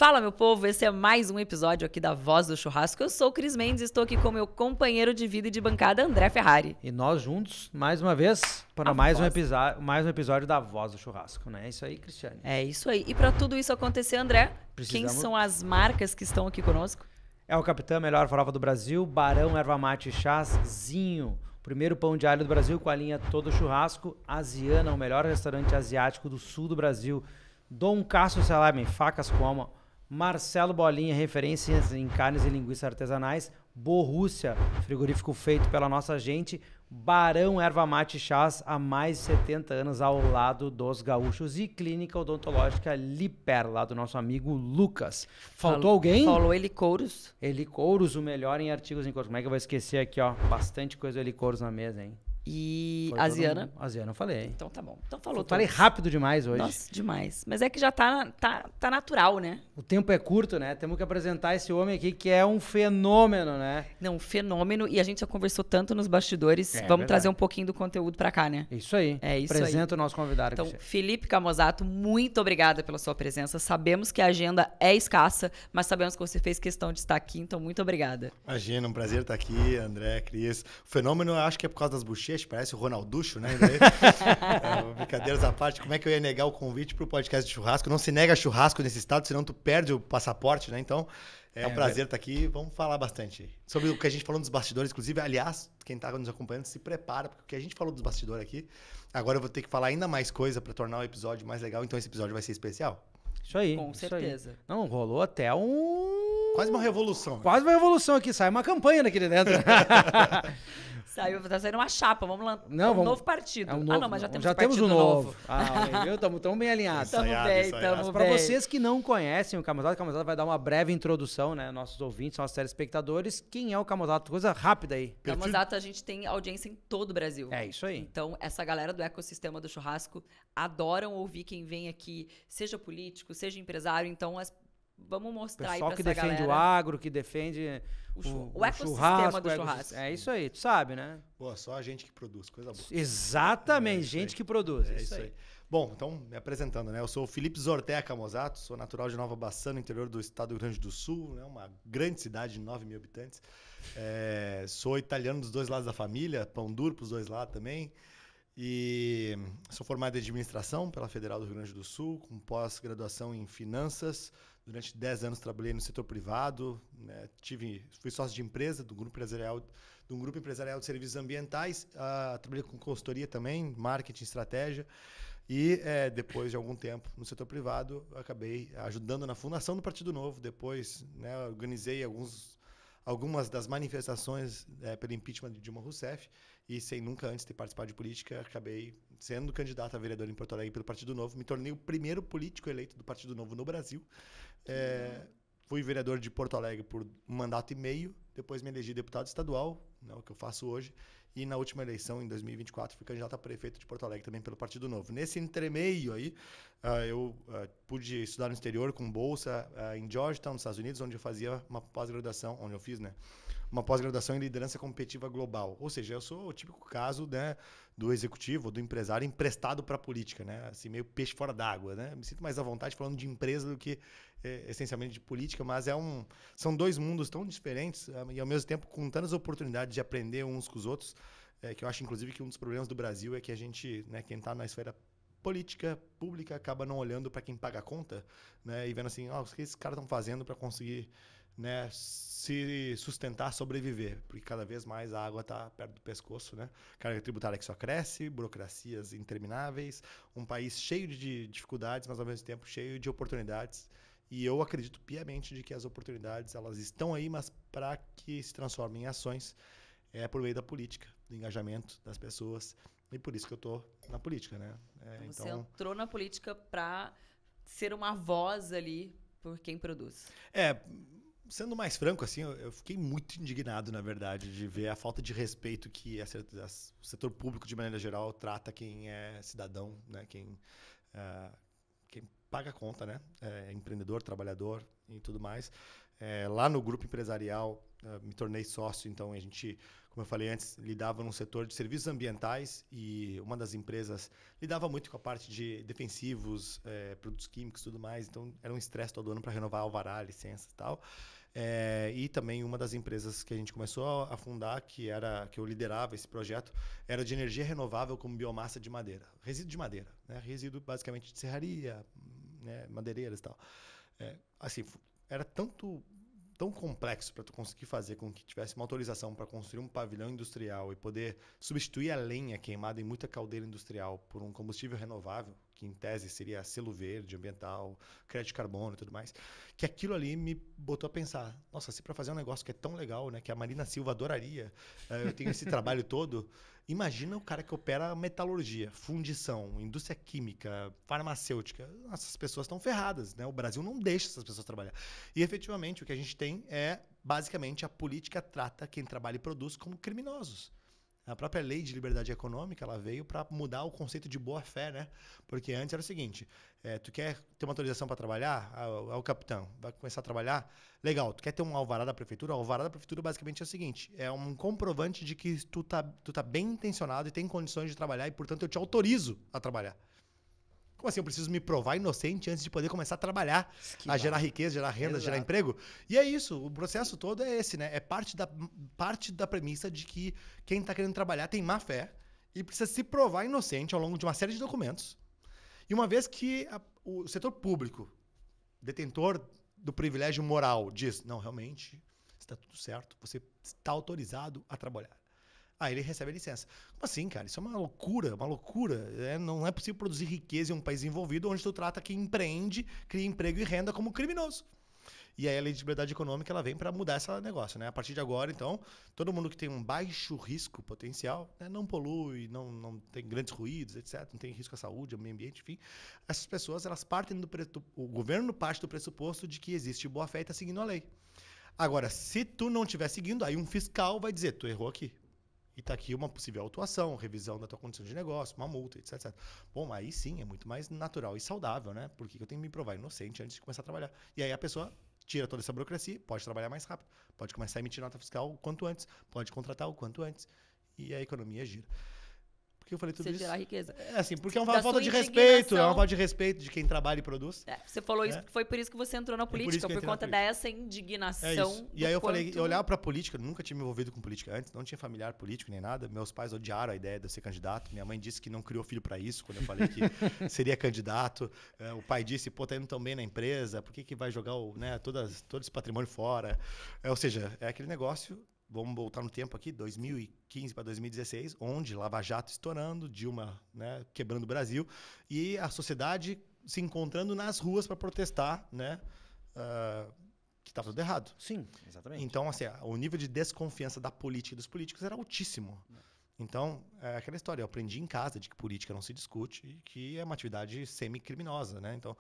Fala, meu povo, esse é mais um episódio aqui da Voz do Churrasco. Eu sou o Cris Mendes e estou aqui com meu companheiro de vida e de bancada, André Ferrari. E nós juntos, mais uma vez, para mais um episódio da Voz do Churrasco, né? É isso aí, Cristiane. É isso aí. E para tudo isso acontecer, André, Precisamos... quem são as marcas que estão aqui conosco? É o Capitã, melhor farofa do Brasil, Barão, Erva Mate e Chás, Zinho, primeiro pão de alho do Brasil com a linha Todo Churrasco, Asiana, o melhor restaurante asiático do sul do Brasil, Dom Cássio Salame, facas com alma, Marcelo Bolinha, referências em carnes e linguiças artesanais, Borrússia, frigorífico feito pela nossa gente, Barão Erva Mate e Chás, há mais de 70 anos ao lado dos gaúchos, e Clínica Odontológica Liper, lá do nosso amigo Lucas. Faltou alguém? Falou Helicouros. Helicouros, o melhor em artigos em couro. Como é que eu vou esquecer aqui, ó? Bastante coisa Helicouros na mesa, hein? E Asiana? Asiana eu falei. Então tá bom. Então falou. Falei rápido demais hoje. Nossa, demais. Mas é que já tá natural, né? O tempo é curto, né? Temos que apresentar esse homem aqui que é um fenômeno, né? Não, um fenômeno. E a gente já conversou tanto nos bastidores. Vamos verdade. trazer um pouquinho do conteúdo pra cá, né? Isso aí. É isso Apresenta o nosso convidado Então, aqui. Felipe Camozzato, muito obrigada pela sua presença. Sabemos que a agenda é escassa, mas sabemos que você fez questão de estar aqui, então muito obrigada. Imagina, um prazer estar aqui, André, Cris. O fenômeno, eu acho que é por causa das bochechas, parece o Ronalducho, né? Brincadeiras à parte, como é que eu ia negar o convite para o podcast de churrasco? Não se nega churrasco nesse estado, senão tu perde o passaporte, né? Então, é um prazer estar aqui. Vamos falar bastante sobre o que a gente falou nos bastidores. Inclusive, aliás, quem está nos acompanhando, se prepara, porque o que a gente falou dos bastidores aqui, agora eu vou ter que falar ainda mais coisa para tornar o episódio mais legal. Então, esse episódio vai ser especial. Isso aí. Com certeza. Aí. Não, rolou até um... Quase uma revolução. Quase uma revolução aqui. Sai uma campanha daqui dentro. Tá saindo uma chapa, vamos lançar um novo partido. Não, mas já temos já um partido temos um novo. Estamos bem alinhados. Estamos Para vocês que não conhecem o Camozzato vai dar uma breve introdução, né? Nossos ouvintes, nossos telespectadores. Quem é o Camozzato? Coisa rápida aí. Camozzato, a gente tem audiência em todo o Brasil. É isso aí. Então, essa galera do ecossistema do churrasco adoram ouvir quem vem aqui, seja político, seja empresário. Então, vamos mostrar aí pra essa galera. Pessoal que defende o agro, que defende o ecossistema do churrasco. É isso aí, tu sabe, né? Pô, só a gente que produz, coisa boa. Exatamente, gente que produz. É isso aí. Bom, então, me apresentando, né? Eu sou o Felipe Zortea Camozzato, sou natural de Nova Baçã, no interior do estado do Rio Grande do Sul, né? Uma grande cidade de 9 mil habitantes. Sou italiano dos dois lados da família, pão duro pros dois lados também. E sou formado em administração pela Federal do Rio Grande do Sul, com pós-graduação em finanças. Durante 10 anos trabalhei no setor privado, né? Fui sócio de empresa de um grupo empresarial de serviços ambientais. Trabalhei com consultoria também, marketing, estratégia. E depois de algum tempo no setor privado, acabei ajudando na fundação do Partido Novo. Depois, né, organizei algumas das manifestações pelo impeachment de Dilma Rousseff. E sem nunca antes ter participado de política, acabei sendo candidato a vereador em Porto Alegre pelo Partido Novo. Me tornei o primeiro político eleito do Partido Novo no Brasil. Fui vereador de Porto Alegre por 1 mandato e meio. Depois me elegi deputado estadual, né, o que eu faço hoje. E na última eleição, em 2024, fui candidato a prefeito de Porto Alegre também pelo Partido Novo. Nesse entremeio aí, eu pude estudar no exterior com bolsa em Georgetown, nos Estados Unidos, onde eu fazia uma pós-graduação, uma pós-graduação em liderança competitiva global. Ou seja, eu sou o típico caso, né, do executivo, do empresário emprestado para a política, né? Assim, meio peixe fora d'água, né? Me sinto mais à vontade falando de empresa do que essencialmente de política, mas são dois mundos tão diferentes e ao mesmo tempo com tantas oportunidades de aprender uns com os outros, que eu acho inclusive que um dos problemas do Brasil é que a gente, né, quem está na esfera política pública acaba não olhando para quem paga a conta, né, e vendo assim, o que esses caras estão fazendo para conseguir, né, se sustentar, sobreviver, porque cada vez mais a água está perto do pescoço, né? Carga tributária que só cresce, burocracias intermináveis, um país cheio de dificuldades, mas ao mesmo tempo cheio de oportunidades. E eu acredito piamente de que as oportunidades elas estão aí, mas para que se transformem em ações por meio da política, do engajamento das pessoas. E por isso que eu estou na política, né? Você entrou na política para ser uma voz ali por quem produz. Sendo mais franco, assim, eu fiquei muito indignado, na verdade, de ver a falta de respeito que o setor público, de maneira geral, trata quem é cidadão, né? Quem paga a conta, né? Empreendedor, trabalhador e tudo mais. Lá no grupo empresarial, me tornei sócio, então a gente como eu falei antes, lidava num setor de serviços ambientais e uma das empresas lidava muito com a parte de defensivos, produtos químicos e tudo mais. Então, era um estresse todo ano para renovar alvará, licença e tal. E também uma das empresas que a gente começou a fundar, que eu liderava esse projeto, era de energia renovável como biomassa de madeira. Resíduo de madeira, né? Resíduo basicamente de serraria, né? Madeireiras e tal. Assim, era tão complexo para tu conseguir fazer com que tivesse uma autorização para construir um pavilhão industrial e poder substituir a lenha queimada em muita caldeira industrial por um combustível renovável, que em tese seria selo verde, ambiental, crédito de carbono e tudo mais, que aquilo ali me botou a pensar, nossa, se para fazer um negócio que é tão legal, né, que a Marina Silva adoraria, eu tenho esse trabalho todo, imagina o cara que opera metalurgia, fundição, indústria química, farmacêutica. Essas pessoas estão ferradas, né? O Brasil não deixa essas pessoas trabalhar. E, efetivamente, o que a gente tem basicamente, a política trata quem trabalha e produz como criminosos. A própria lei de liberdade econômica, ela veio para mudar o conceito de boa-fé, né? Porque antes era o seguinte, tu quer ter uma autorização para trabalhar? O capitão vai começar a trabalhar? Legal, tu quer ter um alvará da prefeitura? O alvará da prefeitura basicamente é o seguinte, é um comprovante de que tu tá bem intencionado e tem condições de trabalhar e, portanto, eu te autorizo a trabalhar. Como assim? Eu preciso me provar inocente antes de poder começar a trabalhar, a gerar riqueza, gerar renda, gerar emprego? E é isso, o processo todo é esse, né? É parte da premissa de que quem está querendo trabalhar tem má fé e precisa se provar inocente ao longo de uma série de documentos. E uma vez que o setor público, detentor do privilégio moral, diz, não, realmente, está tudo certo, você está autorizado a trabalhar. Aí ele recebe a licença. Como assim, cara? Isso é uma loucura, uma loucura. Não é possível produzir riqueza em um país envolvido onde tu trata quem empreende, cria emprego e renda como criminoso. E aí a lei de liberdade econômica ela vem para mudar esse negócio, né? A partir de agora, então, todo mundo que tem um baixo risco potencial, né? Não polui, não tem grandes ruídos, etc., não tem risco à saúde, ao meio ambiente, enfim, essas pessoas elas partem o governo parte do pressuposto de que existe boa-fé e está seguindo a lei. Agora, se tu não estiver seguindo, aí um fiscal vai dizer, tu errou aqui. E está aqui uma possível autuação, revisão da tua condição de negócio, uma multa, etc. Bom, aí sim, é muito mais natural e saudável, né? Porque eu tenho que me provar inocente antes de começar a trabalhar. E aí a pessoa tira toda essa burocracia, pode trabalhar mais rápido, pode começar a emitir nota fiscal o quanto antes, pode contratar o quanto antes, e a economia gira. Por que eu falei tudo isso? Você gerar riqueza. Assim, porque é uma falta de respeito, é uma falta de respeito de quem trabalha e produz. Você falou isso, porque foi por isso que você entrou na política, por conta dessa indignação. E aí eu falei, eu olhava pra política, nunca tinha me envolvido com política antes, não tinha familiar político nem nada. Meus pais odiaram a ideia de eu ser candidato. Minha mãe disse que não criou filho pra isso, quando eu falei que seria candidato. O pai disse, pô, tá indo tão bem na empresa, por que vai jogar todo esse patrimônio fora? Ou seja, é aquele negócio. Vamos voltar no tempo aqui, 2015 para 2016, onde Lava Jato estourando, Dilma, né, quebrando o Brasil, e a sociedade se encontrando nas ruas para protestar, né, que estava tudo errado. Sim, exatamente. Então, assim, o nível de desconfiança da política e dos políticos era altíssimo. Então, é aquela história, eu aprendi em casa de que política não se discute e que é uma atividade semi-criminosa, né? Então,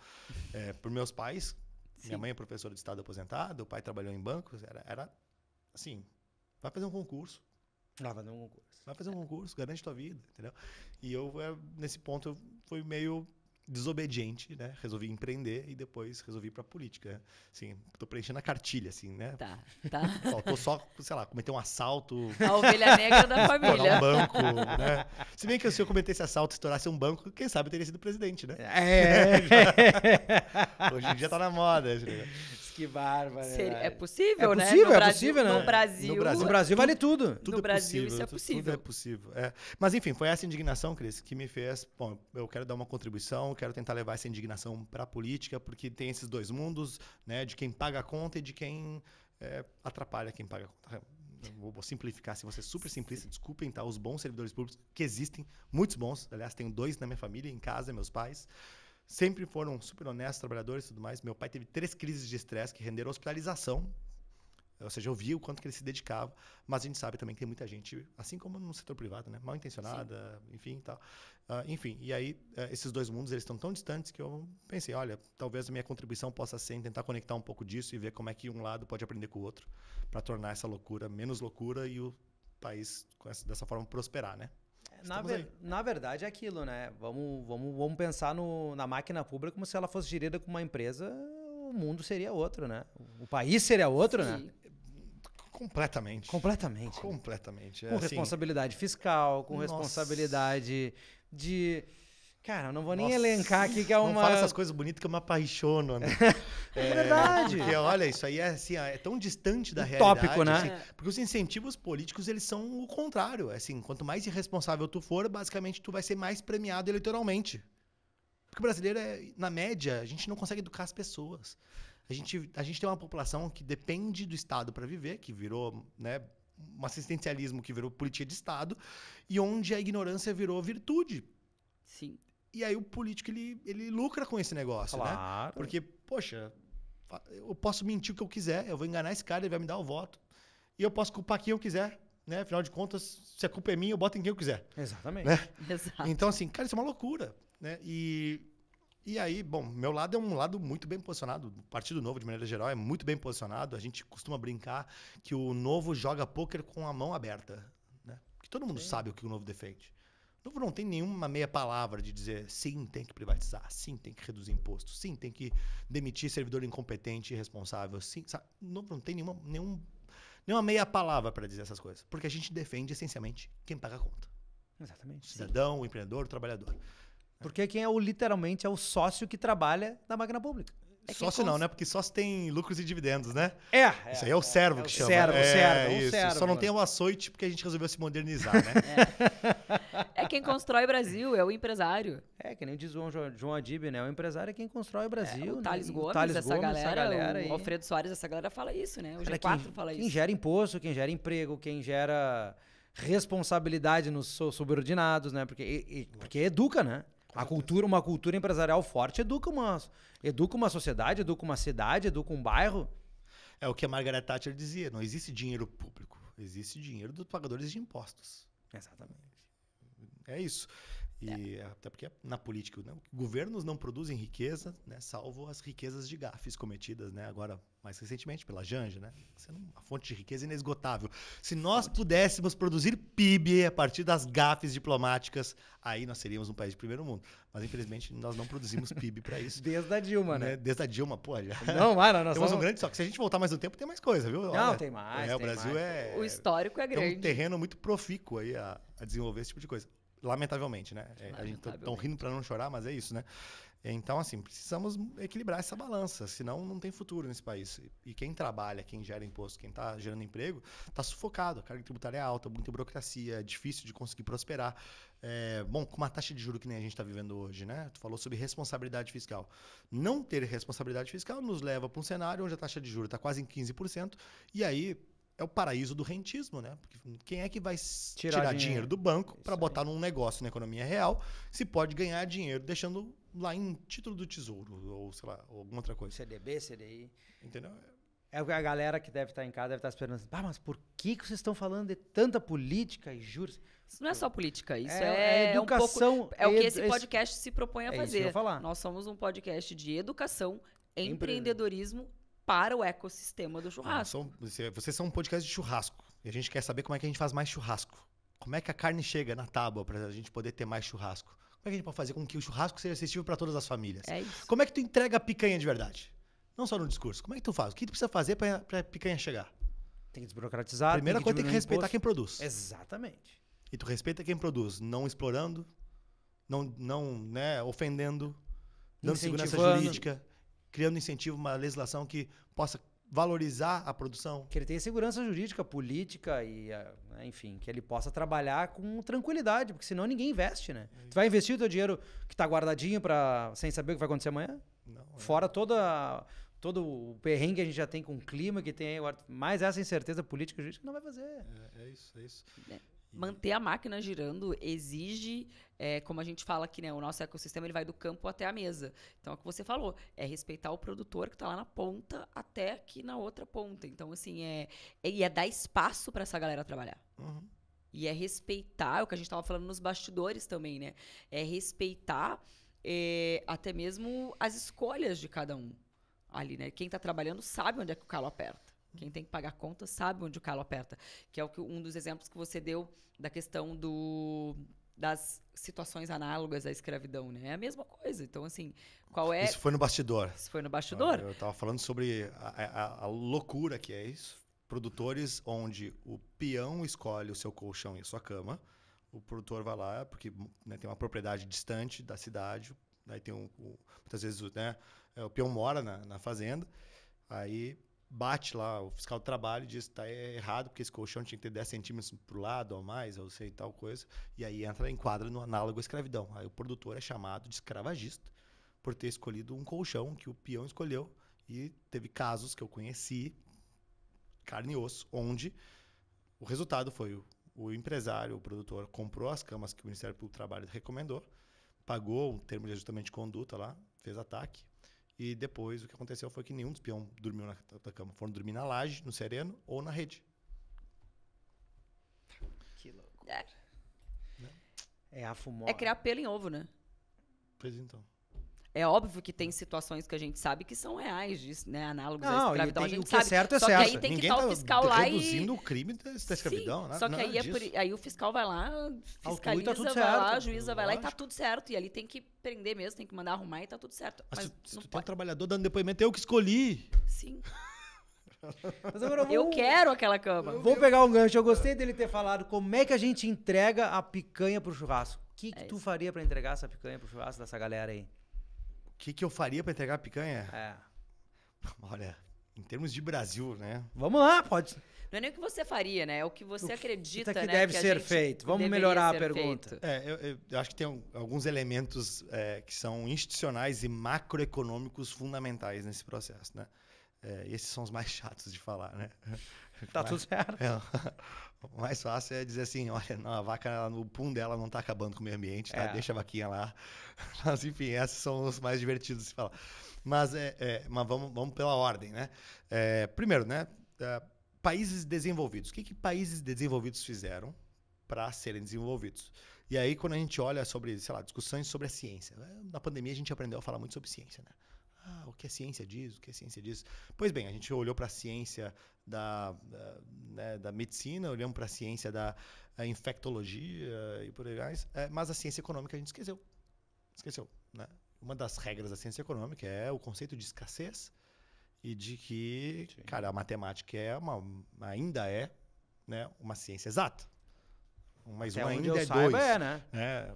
por meus pais, minha mãe é professora de Estado aposentada, o pai trabalhou em bancos, era assim... Vai fazer um concurso. Vai fazer um concurso, garante tua vida, entendeu? E eu, nesse ponto, eu fui meio desobediente, né? Resolvi empreender e depois resolvi ir pra política. Assim, tô preenchendo a cartilha, assim, né? Tá. Faltou só, sei lá, cometer um assalto. A ovelha negra da família. Um banco, né? Se bem que se eu cometesse assalto e estourasse um banco, quem sabe eu teria sido presidente, né? Hoje em dia tá na moda. Que bárbaro. É possível, né? É possível, né? No Brasil vale tudo. No Brasil isso é possível. Tudo é possível. Mas enfim, foi essa indignação, Cris, que me fez... Bom, eu quero dar uma contribuição, quero tentar levar essa indignação para a política, porque tem esses dois mundos, né? De quem paga a conta e de quem atrapalha quem paga a conta. Vou simplificar, se você é super simplista, desculpem, tá? Os bons servidores públicos, que existem, muitos bons. Aliás, tenho 2 na minha família, em casa, meus pais. Sempre foram super honestos, trabalhadores e tudo mais. Meu pai teve 3 crises de estresse que renderam hospitalização. Ou seja, eu vi o quanto que ele se dedicava. Mas a gente sabe também que tem muita gente, assim como no setor privado, né? Mal intencionada, sim. Enfim e tal. Enfim, e aí esses dois mundos eles estão tão distantes que eu pensei, olha, talvez a minha contribuição possa ser em tentar conectar um pouco disso e ver como é que um lado pode aprender com o outro para tornar essa loucura menos loucura e o país dessa forma prosperar, né? Na verdade é aquilo, né? Vamos pensar na máquina pública como se ela fosse gerida como uma empresa, o mundo seria outro, né? O país seria outro, sim. Né? Completamente. Completamente. Completamente. Com responsabilidade fiscal, com Nossa. responsabilidade de... Cara, eu não vou nem Nossa. elencar aqui que é uma... Não fala essas coisas bonitas que eu me apaixono, né? É verdade. Porque, olha, isso aí é, assim, é tão distante da Utópico, realidade. né? Assim, porque os incentivos políticos, eles são o contrário. Assim, quanto mais irresponsável tu for, basicamente tu vai ser mais premiado eleitoralmente. Porque o brasileiro, na média, a gente não consegue educar as pessoas. A gente tem uma população que depende do Estado para viver, que virou, né, um assistencialismo que virou política de Estado, e onde a ignorância virou virtude. Sim. E aí o político, ele lucra com esse negócio, né? Claro. Porque, poxa, eu posso mentir o que eu quiser, eu vou enganar esse cara, ele vai me dar o voto. E eu posso culpar quem eu quiser, né? Afinal de contas, se a culpa é minha, eu boto em quem eu quiser. Exatamente. Né? Exato. Então, assim, cara, isso é uma loucura, né? E aí, bom, meu lado é um lado muito bem posicionado. O Partido Novo, de maneira geral, é muito bem posicionado. A gente costuma brincar que o Novo joga pôquer com a mão aberta, né? Porque todo mundo sabe o que o Novo defende. O Novo não tem nenhuma meia palavra de dizer sim, tem que privatizar, sim, tem que reduzir impostos, sim, tem que demitir servidor incompetente e irresponsável, sim, sabe? O Novo não tem nenhuma meia palavra para dizer essas coisas. Porque a gente defende, essencialmente, quem paga a conta. Exatamente. O cidadão, o empreendedor, o trabalhador. Porque quem literalmente é o sócio que trabalha na máquina pública. Sócio não, né? Porque sócio tem lucros e dividendos, né? Isso aí é o servo que chama. Servo, isso. servo. Só não tem o açoite porque a gente resolveu se modernizar, né? É quem constrói o Brasil, é o empresário. É, que nem diz o João Adib, né? O empresário é quem constrói o Brasil. O Thales né? Gomes, essa galera, aí. o Alfredo Soares, essa galera fala isso, né? O Cara, G4 fala quem isso. gera imposto, quem gera emprego, quem gera responsabilidade nos subordinados, né? Porque educa, né? Uma cultura empresarial forte educa uma sociedade, educa uma cidade, educa um bairro. É o que a Margaret Thatcher dizia, não existe dinheiro público, existe dinheiro dos pagadores de impostos. Exatamente. É isso. E até porque na política, né, governos não produzem riqueza, né, salvo as riquezas de gafes cometidas, né, agora mais recentemente pela Janja, né, sendo a fonte de riqueza inesgotável. Se nós pudéssemos produzir PIB a partir das gafes diplomáticas, aí nós seríamos um país de primeiro mundo. Mas infelizmente nós não produzimos PIB para isso. Desde a Dilma, né? Desde a Dilma, pô, já. Não, mano, nós temos um grande estoque. Se a gente voltar mais no tempo, tem mais coisa, viu? Não, tem mais. O Brasil mais. O histórico é grande. Tem um terreno muito profícuo aí a desenvolver esse tipo de coisa. Lamentavelmente, né? A gente tá rindo para não chorar, mas é isso, né? Então, assim, precisamos equilibrar essa balança, senão não tem futuro nesse país. E quem trabalha, quem gera imposto, quem está gerando emprego, está sufocado. A carga tributária é alta, muita burocracia, é difícil de conseguir prosperar. Bom, com uma taxa de juros que nem a gente está vivendo hoje, né? Tu falou sobre responsabilidade fiscal. Não ter responsabilidade fiscal nos leva para um cenário onde a taxa de juros está quase em 15%, e aí é o paraíso do rentismo, né? Porque quem é que vai tirar dinheiro do banco para botar num negócio na economia real se pode ganhar dinheiro deixando lá em título do tesouro ou, sei lá, alguma outra coisa. CDB, CDI. Entendeu? É o que a galera que deve estar em casa deve estar esperando. Mas por que vocês estão falando de tanta política e juros? Isso não é só política, isso é educação. Um pouco, é o que esse podcast se propõe a fazer. Isso que eu ia falar. Nós somos um podcast de educação, empreendedorismo para o ecossistema do churrasco. Vocês são um podcast de churrasco. E a gente quer saber como é que a gente faz mais churrasco. Como é que a carne chega na tábua para a gente poder ter mais churrasco? Como é que a gente pode fazer com que o churrasco seja acessível para todas as famílias? É isso. Como é que tu entrega a picanha de verdade? Não só no discurso. Como é que tu faz? O que tu precisa fazer para a picanha chegar? Tem que desburocratizar. Primeira coisa, tem que respeitar quem produz. Exatamente. E tu respeita quem produz, não explorando, não né, ofendendo, dando segurança jurídica, criando incentivo, uma legislação que possa valorizar a produção. Que ele tenha segurança jurídica, política e, enfim, que ele possa trabalhar com tranquilidade, porque senão ninguém investe, né? Tu vai investir o teu dinheiro que tá guardadinho sem saber o que vai acontecer amanhã? Não, Fora todo o perrengue que a gente já tem com o clima, que tem agora, mais essa incerteza política e jurídica, não vai fazer. É isso. Manter a máquina girando exige, como a gente fala aqui, né, o nosso ecossistema ele vai do campo até a mesa. Então, é o que você falou, é respeitar o produtor que está lá na ponta até aqui na outra ponta. Então, assim, é dar espaço para essa galera trabalhar. Uhum. E é respeitar, é o que a gente estava falando nos bastidores também, né? É respeitar até mesmo as escolhas de cada um ali, né? Quem está trabalhando sabe onde é que o calo aperta. Quem tem que pagar conta sabe onde o calo aperta. Que é um dos exemplos que você deu da questão das situações análogas à escravidão, né? É a mesma coisa. Então, assim, qual é... Isso foi no bastidor. Isso foi no bastidor. Eu estava falando sobre a loucura que é isso. produtores onde o peão escolhe o seu colchão e a sua cama. O produtor vai lá, porque, né, tem uma propriedade distante da cidade. Daí tem muitas vezes, né, o peão mora na fazenda. Aí bate lá o fiscal do trabalho e diz que está errado, porque esse colchão tinha que ter 10 centímetros para o lado ou mais, ou sei, tal coisa. E aí enquadra no análogo à escravidão. Aí o produtor é chamado de escravagista por ter escolhido um colchão que o peão escolheu. E teve casos que eu conheci, carne e osso, onde o resultado foi o empresário, o produtor, comprou as camas que o Ministério Público do Trabalho recomendou, pagou um termo de ajustamento de conduta lá, fez ataque, e depois o que aconteceu foi que nenhum dos peões dormiu na cama. Foram dormir na laje, no sereno ou na rede. Que louco. É, É a fumosa. é criar pelo em ovo, né? Pois então. É óbvio que tem situações que a gente sabe que são reais, disso, né? Análogos à Não, escravidão. e A gente o que é sabe. certo é Só que certo. aí tem que Ninguém estar o tá fiscal lá reduzindo e... o crime da escravidão, Sim, né? só que Nada aí, disso. aí o fiscal vai lá, Autua e tá fiscaliza, tudo vai lá, certo. a juíza vai lá e tá Lógico. tudo certo. E ali tem que prender mesmo, tem que mandar arrumar e tá tudo certo. Mas Mas se não tu tem um pode. trabalhador dando depoimento, eu que escolhi. Sim. Mas agora Eu quero aquela cama. Vou pegar um gancho. Eu gostei dele ter falado como é que a gente entrega a picanha pro churrasco. O que tu faria pra entregar essa picanha pro churrasco dessa galera aí? O que eu faria para entregar a picanha? É. Olha, em termos de Brasil, né? Vamos lá, pode. Não é nem o que você faria, né? É o que você acredita, que né? deve que a ser gente feito. Vamos deveria melhorar a ser pergunta. feito. Eu acho que tem alguns elementos que são institucionais e macroeconômicos fundamentais nesse processo, né? Esses são os mais chatos de falar, né? Tá tudo certo. O mais fácil é dizer assim, olha, não, a vaca, o pum dela não tá acabando com o meio ambiente, tá? Deixa a vaquinha lá. Mas, enfim, esses são os mais divertidos de se falar. Mas vamos pela ordem, né? Primeiro, né? Países desenvolvidos. O que países desenvolvidos fizeram para serem desenvolvidos? E aí, quando a gente olha sobre, sei lá, discussões sobre a ciência. Na pandemia, a gente aprendeu a falar muito sobre ciência, né? O que a ciência diz, o que a ciência diz. Pois bem, a gente olhou para a ciência da medicina, olhamos para a ciência da infectologia e por aí vai, mas a ciência econômica a gente esqueceu. Esqueceu, né? Uma das regras da ciência econômica é o conceito de escassez e de que, sim, cara, a matemática ainda é, né, uma ciência exata. Um mais um ainda é dois. Né?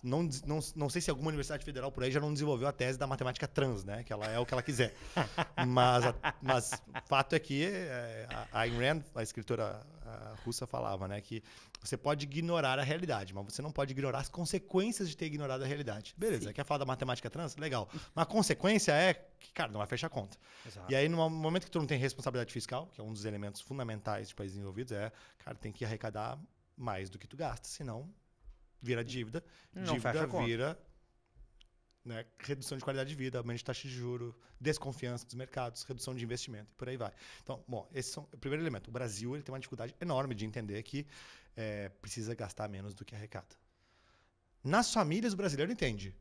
Não sei se alguma universidade federal por aí já não desenvolveu a tese da matemática trans, né? Que ela é o que ela quiser. mas o fato é que a Ayn Rand, a escritora russa, falava, né, que você pode ignorar a realidade, mas você não pode ignorar as consequências de ter ignorado a realidade. Beleza, sim. Quer falar da matemática trans? Legal. Mas a consequência é que, cara, não vai fechar a conta. Exato. E aí, no momento que tu não tem responsabilidade fiscal, que é um dos elementos fundamentais de países desenvolvidos, cara, tem que arrecadar mais do que tu gasta, senão vira dívida. Não dívida vira, né, redução de qualidade de vida, aumento de taxa de juros, desconfiança dos mercados, redução de investimento e por aí vai. Então, bom, esses são o primeiro elemento. O Brasil ele tem uma dificuldade enorme de entender que precisa gastar menos do que arrecada. Nas famílias, o brasileiro entende,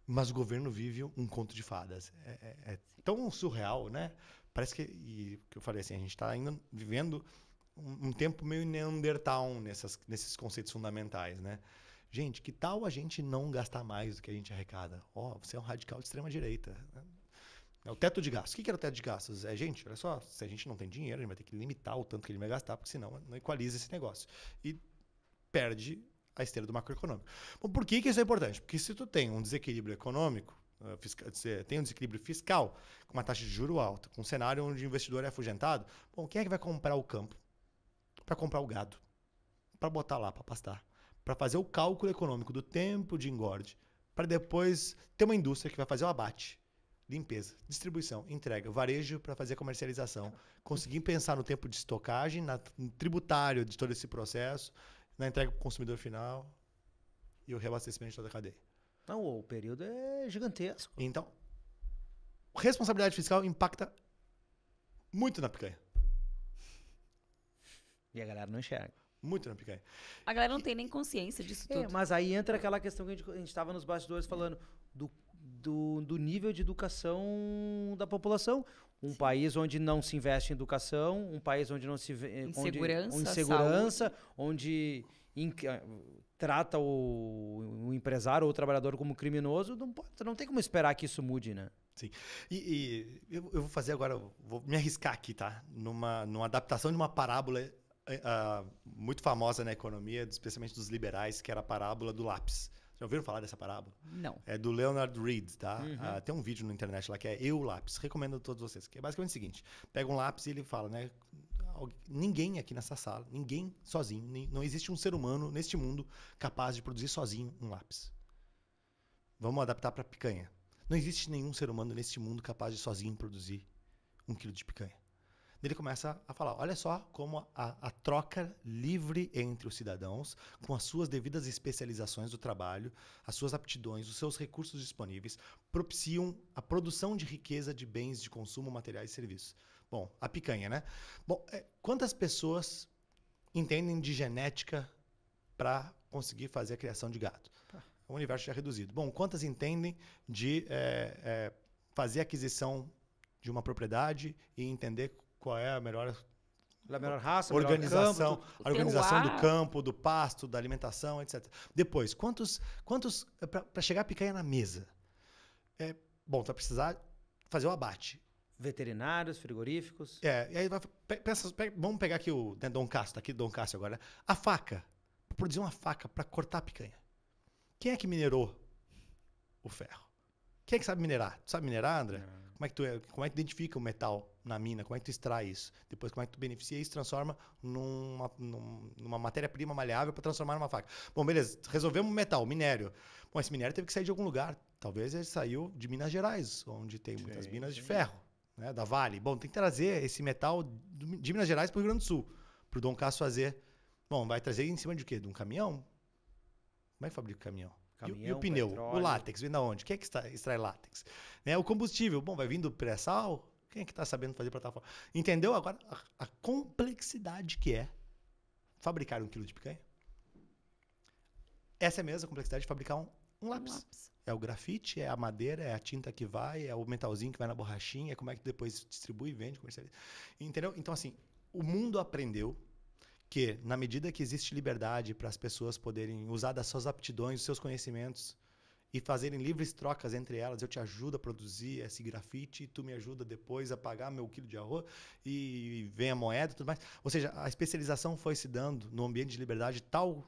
mas o governo vive um conto de fadas. É tão surreal, né? Parece que eu falei assim, a gente está ainda vivendo um tempo meio neandertal nesses conceitos fundamentais, né? Gente, que tal a gente não gastar mais do que a gente arrecada? Você é um radical de extrema direita. O teto de gastos. O que era o teto de gastos? Gente, olha só, se a gente não tem dinheiro, a gente vai ter que limitar o tanto que ele vai gastar, porque senão não equaliza esse negócio. E perde a esteira do macroeconômico. Bom, por que isso é importante? Porque se tu tem um desequilíbrio econômico, tem um desequilíbrio fiscal, com uma taxa de juro alta, com um cenário onde o investidor é afugentado, bom, quem é que vai comprar o campo? Para comprar o gado, para botar lá, para pastar, para fazer o cálculo econômico do tempo de engorde, para depois ter uma indústria que vai fazer o abate, limpeza, distribuição, entrega, varejo para fazer a comercialização, conseguir pensar no tempo de estocagem, no tributário de todo esse processo, na entrega para o consumidor final e o reabastecimento de toda a cadeia. Não, o período é gigantesco. Então, responsabilidade fiscal impacta muito na picanha. E a galera não enxerga. Muito na picanha. A galera não tem nem consciência disso tudo. Mas aí entra aquela questão que a gente estava nos bastidores falando do nível de educação da população. Um Sim. país onde não se investe em educação, um país onde não se... Insegurança, onde trata o empresário ou o trabalhador como criminoso, não tem como esperar que isso mude, né? Sim. E eu vou fazer agora, vou me arriscar aqui, tá? Numa adaptação de uma parábola muito famosa na economia, especialmente dos liberais, que era a parábola do lápis. Já ouviram falar dessa parábola? Não. É do Leonard Reed, tá? Tem um vídeo na internet lá que é Eu, Lápis. Recomendo a todos vocês. Que é basicamente o seguinte. Pega um lápis e ele fala, né? Ninguém aqui nessa sala, ninguém sozinho, não existe um ser humano neste mundo capaz de produzir sozinho um lápis. Vamos adaptar para picanha. Não existe nenhum ser humano neste mundo capaz de sozinho produzir 1 quilo de picanha. Ele começa a falar, olha só como a troca livre entre os cidadãos, com as suas devidas especializações do trabalho, as suas aptidões, os seus recursos disponíveis, propiciam a produção de riqueza de bens de consumo, materiais e serviços. Bom, a picanha, né? Bom, quantas pessoas entendem de genética para conseguir fazer a criação de gado? O universo já é reduzido. Bom, quantas entendem de fazer a aquisição de uma propriedade e entender qual é a melhor raça, organização, melhor campo, a organização do campo, do pasto, da alimentação, etc. Depois, quantos para chegar a picanha na mesa? Bom, tu vai precisar fazer o abate. Veterinários, frigoríficos. E aí vamos pegar aqui o Dom Cássio, tá aqui Dom Cássio agora. A faca, para produzir uma faca para cortar a picanha. Quem é que minerou o ferro? Quem é que sabe minerar? Tu sabe minerar, André? Como é que tu identifica o metal na mina? Como é que tu extrai isso? Depois, como é que tu beneficia isso e transforma numa matéria-prima maleável para transformar numa faca? Bom, beleza. Resolvemos o metal, o minério. Bom, esse minério teve que sair de algum lugar. Talvez ele saiu de Minas Gerais, onde tem muitas minas de ferro, né? Da Vale. Bom, tem que trazer esse metal de Minas Gerais para o Rio Grande do Sul. Para o Dom Cássio fazer. Bom, vai trazer em cima de quê? De um caminhão? Como é que fabrica o caminhão? E o pneu? Petróleo. O látex, vem da onde? Quem é que extrai látex? Né? O combustível, bom, vai vir do pré-sal? Quem é que está sabendo fazer plataforma? Entendeu agora a complexidade que é fabricar 1 quilo de picanha? Essa é a mesma complexidade de fabricar um lápis. É o grafite, é a madeira, é a tinta que vai, é o metalzinho que vai na borrachinha, é como é que depois distribui, vende, comercializa. Entendeu? Então, assim, o mundo aprendeu que, na medida que existe liberdade para as pessoas poderem usar das suas aptidões, dos seus conhecimentos e fazerem livres trocas entre elas, eu te ajudo a produzir esse grafite e tu me ajuda depois a pagar meu quilo de arroz e vem a moeda e tudo mais. Ou seja, a especialização foi se dando no ambiente de liberdade tal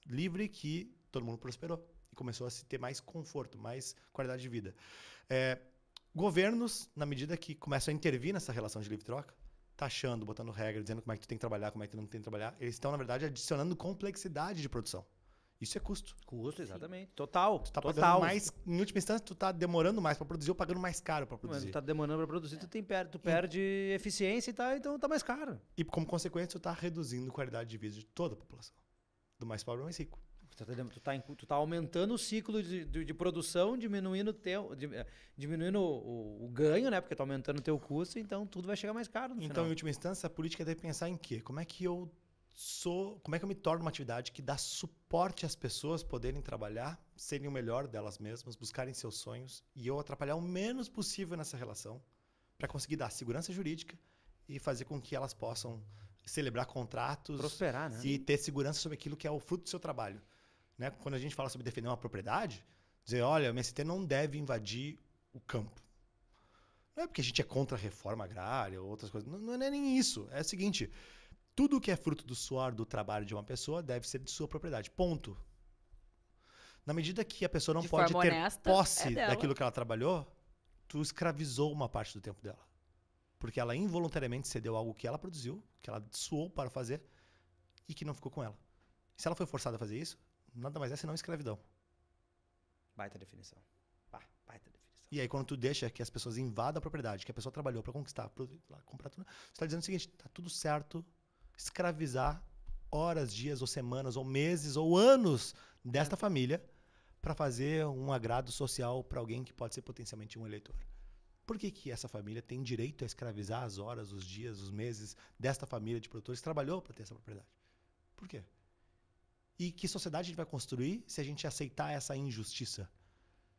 livre que todo mundo prosperou e começou a se ter mais conforto, mais qualidade de vida. Governos, na medida que começam a intervir nessa relação de livre troca, taxando, botando regra, dizendo como é que tu tem que trabalhar, como é que tu não tem que trabalhar, eles estão, na verdade, adicionando complexidade de produção. Isso é custo. Custo, exatamente. Total. Tu tá pagando mais, em última instância, tu tá demorando mais para produzir ou pagando mais caro para produzir. Mas tu tá demorando para produzir, tu perde eficiência e então tá mais caro. E como consequência, tu tá reduzindo a qualidade de vida de toda a população. Do mais pobre ao mais rico. Tu tá aumentando o ciclo de produção, diminuindo o ganho, né? Porque tá aumentando o teu custo, então tudo vai chegar mais caro no final. final. Em última instância, a política deve pensar em quê? Como é que eu me torno uma atividade que dá suporte às pessoas poderem trabalhar, serem o melhor delas mesmas, buscarem seus sonhos e eu atrapalhar o menos possível nessa relação para conseguir dar segurança jurídica e fazer com que elas possam celebrar contratos, prosperar, né? E ter segurança sobre aquilo que é o fruto do seu trabalho. Né? Quando a gente fala sobre defender uma propriedade, dizer, olha, o MST não deve invadir o campo. Não é porque a gente é contra a reforma agrária ou outras coisas. Não é nem isso. É o seguinte, tudo que é fruto do suor do trabalho de uma pessoa deve ser de sua propriedade. Ponto. Na medida que a pessoa não pode ter posse daquilo que ela trabalhou, tu escravizou uma parte do tempo dela. Porque ela involuntariamente cedeu algo que ela produziu, que ela suou para fazer e que não ficou com ela. E se ela foi forçada a fazer isso, nada mais é senão escravidão. Baita definição. Baita definição. E aí, quando tu deixa que as pessoas invadam a propriedade, que a pessoa trabalhou para conquistar, comprar tudo, você está dizendo o seguinte, tá tudo certo escravizar horas, dias, ou semanas, ou meses, ou anos desta família para fazer um agrado social para alguém que pode ser potencialmente um eleitor. Por que essa família tem direito a escravizar as horas, os dias, os meses desta família de produtores que trabalhou para ter essa propriedade? Por quê? E que sociedade a gente vai construir se a gente aceitar essa injustiça?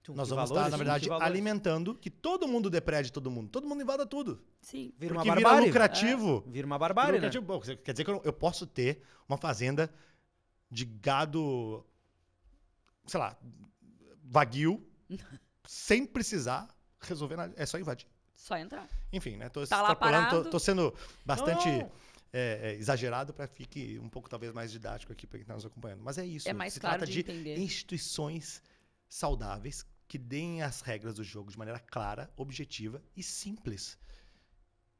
Nós vamos estar, na verdade, alimentando que todo mundo deprede todo mundo. Todo mundo invada tudo. Sim. Vira uma barbárie. Vira lucrativo. Vira uma barbárie, né? Bom, quer dizer que eu posso ter uma fazenda de gado, sei lá, vaguio, sem precisar resolver nada, é só invadir. Só entrar. Enfim, né? Tô Tá lá extrapolando, parado. tô sendo bastante Não. exagerado para fique um pouco talvez mais didático aqui para quem está nos acompanhando. Mas é isso. É mais Se claro trata de entender. instituições saudáveis que deem as regras do jogo de maneira clara, objetiva e simples.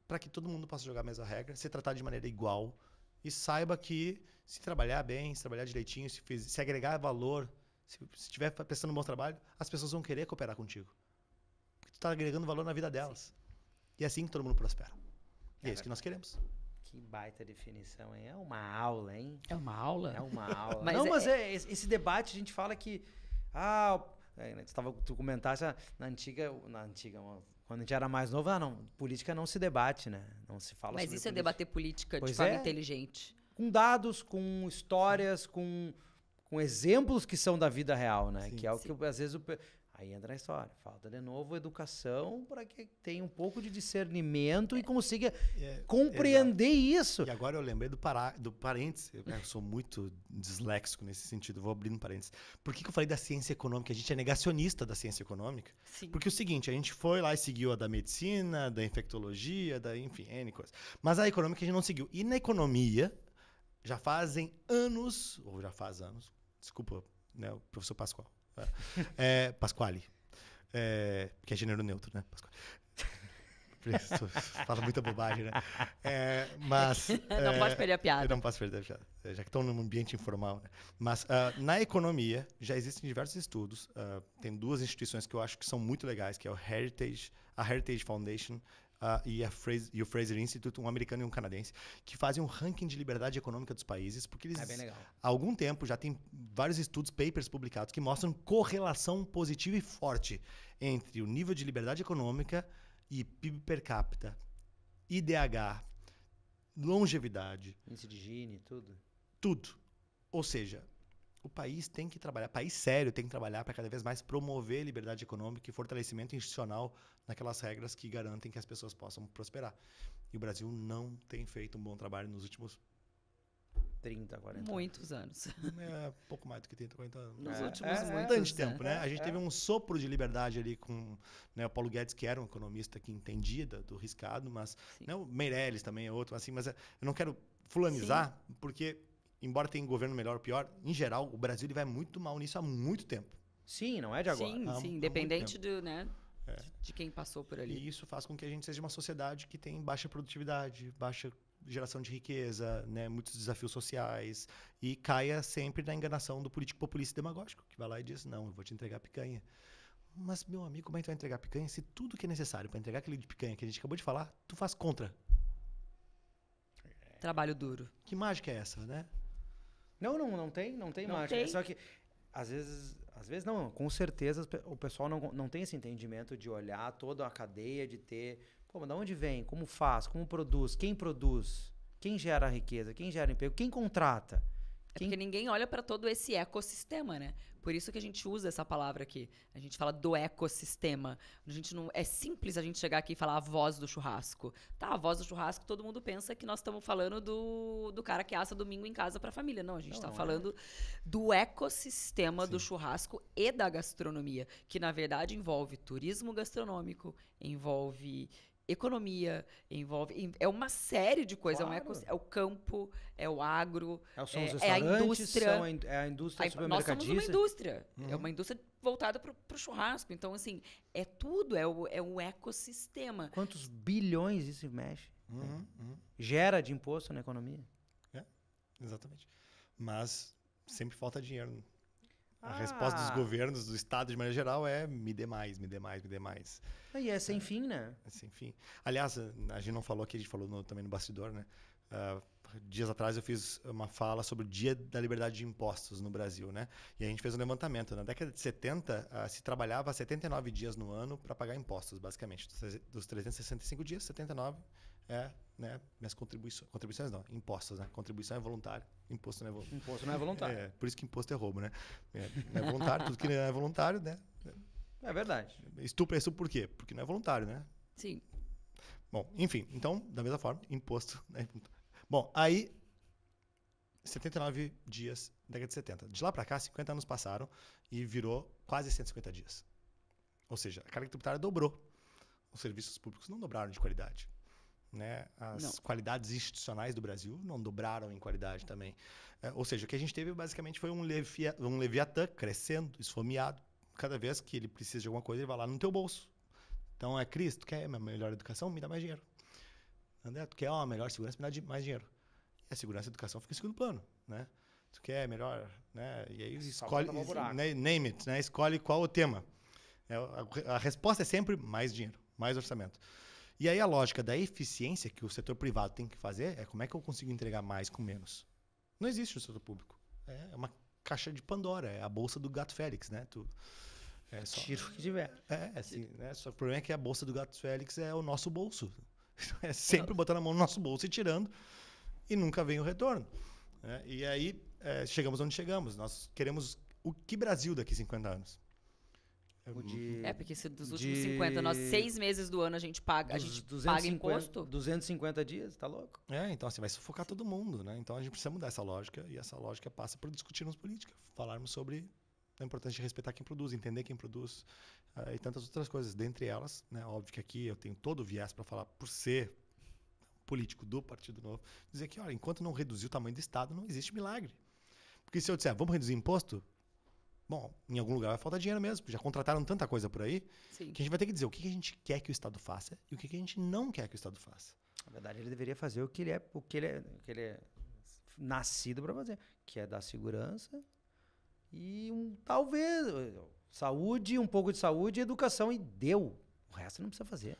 Para que todo mundo possa jogar a mesma regra, se tratar de maneira igual e saiba que se trabalhar bem, se trabalhar direitinho, se agregar valor, se estiver prestando um bom trabalho, as pessoas vão querer cooperar contigo. Porque tu está agregando valor na vida delas. Sim. E é assim que todo mundo prospera. E é isso que nós queremos. Que baita definição, hein? É uma aula, hein? É uma aula? É uma aula. Mas Esse debate a gente fala que... tu comentaste na antiga, quando a gente era mais novo, política não se debate, né? Não se fala Mas sobre isso é política. debater política Pois de forma é. inteligente. Com dados, com histórias, com exemplos que são da vida real, né? Sim, que é o que às vezes aí entra na história. Falta de novo educação para que tenha um pouco de discernimento e consiga compreender isso. E agora eu lembrei do parênteses. Eu sou muito disléxico nesse sentido, vou abrindo parênteses. Por que eu falei da ciência econômica? A gente é negacionista da ciência econômica. Sim. Porque é o seguinte, a gente foi lá e seguiu a da medicina, da infectologia, enfim, N coisas. Mas a econômica a gente não seguiu. E na economia, já fazem anos, desculpa, né, o professor Pascoal. Pasquale. Que é gênero neutro, né? Pasquale. Fala muita bobagem, né? Mas... não pode perder a piada. Eu não posso perder a piada, já que estão num ambiente informal. Né? Mas na economia já existem diversos estudos. Tem duas instituições que eu acho que são muito legais, que é a Heritage Foundation e o Fraser Institute, um americano e um canadense, que fazem um ranking de liberdade econômica dos países, porque eles, bem legal. há algum tempo, já tem vários estudos, papers publicados, que mostram correlação positiva e forte entre o nível de liberdade econômica e PIB per capita, IDH, longevidade. Índice de Gini, tudo. Tudo. Ou seja, o país tem que trabalhar, país sério tem que trabalhar para cada vez mais promover liberdade econômica e fortalecimento institucional naquelas regras que garantem que as pessoas possam prosperar. E o Brasil não tem feito um bom trabalho nos últimos 30, 40 muitos anos. Pouco mais do que 30, 40 anos. Nos últimos bastante tempo, né? A gente teve um sopro de liberdade ali com, né, o Paulo Guedes, que era um economista que entendia do riscado, mas né, o Meirelles também é outro, assim, mas eu não quero fulanizar, porque embora tenha um governo melhor ou pior, em geral, o Brasil ele vai muito mal nisso há muito tempo. Sim, não é de agora. Sim, independente de quem passou por ali. E isso faz com que a gente seja uma sociedade que tem baixa produtividade, baixa geração de riqueza, né, muitos desafios sociais, e caia sempre na enganação do político populista e demagógico, que vai lá e diz, não, eu vou te entregar picanha. Mas, meu amigo, como é que tu vai entregar picanha se tudo que é necessário para entregar aquele de picanha que a gente acabou de falar, tu faz contra? Trabalho duro. Que mágica é essa, né? Não tem mágica. Só que, às vezes não, com certeza o pessoal não tem esse entendimento de olhar toda a cadeia, de ter, mas de onde vem, como faz, como produz, quem gera riqueza, quem gera emprego, quem contrata. Porque ninguém olha para todo esse ecossistema, né? Por isso que a gente usa essa palavra aqui. A gente fala do ecossistema. A gente não, é simples a gente chegar aqui e falar a voz do churrasco. Tá, a voz do churrasco, todo mundo pensa que nós estamos falando do cara que assa domingo em casa para a família. Não, a gente está falando do ecossistema do churrasco e da gastronomia, que na verdade envolve turismo gastronômico, envolve economia, é uma série de coisas. Claro. É o campo, é o agro, são os é a restaurantes, indústria. é a indústria Nós somos uma supermercadista. indústria. É uma indústria voltada para o churrasco. Então, assim, é tudo, é um ecossistema. Quantos bilhões isso mexe? Gera de imposto na economia. Exatamente. Mas sempre falta dinheiro. A resposta dos governos, do Estado de maneira geral, é me dê mais, me dê mais, me dê mais. E é sem fim, né? É sem fim. Aliás, a gente não falou aqui, a gente falou também no bastidor, né? Dias atrás eu fiz uma fala sobre o Dia da Liberdade de Impostos no Brasil, né? E a gente fez um levantamento. Na década de 70, se trabalhava 79 dias no ano para pagar impostos, basicamente. Dos 365 dias, 79 né, minhas contribuições não, impostos, né? Contribuição é voluntária, imposto não é voluntário. Imposto não é voluntário. Por isso que imposto é roubo, né? Não é voluntário, tudo que não é voluntário, né? É verdade. Estupro é estupro por quê? Porque não é voluntário, né? Sim. Bom, enfim, então, da mesma forma, imposto, né? Bom, aí 79 dias, década de 70. De lá para cá, 50 anos passaram e virou quase 150 dias. Ou seja, a carga tributária dobrou. os serviços públicos não dobraram de qualidade. Né? As qualidades institucionais do Brasil não dobraram em qualidade também. Ou seja, o que a gente teve basicamente foi um Leviatã crescendo, esfomeado. Cada vez que ele precisa de alguma coisa, ele vai lá no teu bolso. Então, Cris, tu quer uma melhor educação? Me dá mais dinheiro. André, tu quer uma melhor segurança? Me dá mais dinheiro. E a segurança e a educação fica em segundo plano. Né? Tu quer melhor... Né? E aí escolhe... Name it. Né? Escolhe qual o tema. A resposta é sempre mais dinheiro, mais orçamento. E aí a lógica da eficiência que o setor privado tem que fazer é como é que eu consigo entregar mais com menos. Não existe no setor público. É uma caixa de Pandora, é a bolsa do gato Félix, né? Tiro o que tiver. Assim, né? Só que o problema é que a bolsa do gato Félix é o nosso bolso. É sempre botando a mão no nosso bolso e tirando, e nunca vem o retorno. Né? E aí chegamos onde chegamos. Nós queremos o que Brasil daqui a 50 anos? Porque se dos últimos 50, nós 6 meses do ano a gente paga imposto. 250 dias, tá louco? Então assim, vai sufocar todo mundo, né? Então a gente precisa mudar essa lógica, e essa lógica passa por discutirmos política, falarmos sobre a importância de respeitar quem produz, entender quem produz, e tantas outras coisas. Dentre elas, né, óbvio que aqui eu tenho todo o viés para falar, por ser político do Partido Novo, dizer que, olha, enquanto não reduzir o tamanho do Estado, não existe milagre. Porque se eu disser, vamos reduzir imposto, bom, em algum lugar vai faltar dinheiro mesmo, já contrataram tanta coisa por aí, Sim. que a gente vai ter que dizer o que a gente quer que o Estado faça e o que a gente não quer que o Estado faça. Na verdade, ele deveria fazer o que ele é nascido para fazer, que é dar segurança e talvez saúde, um pouco de saúde, educação, e deu. O resto não precisa fazer.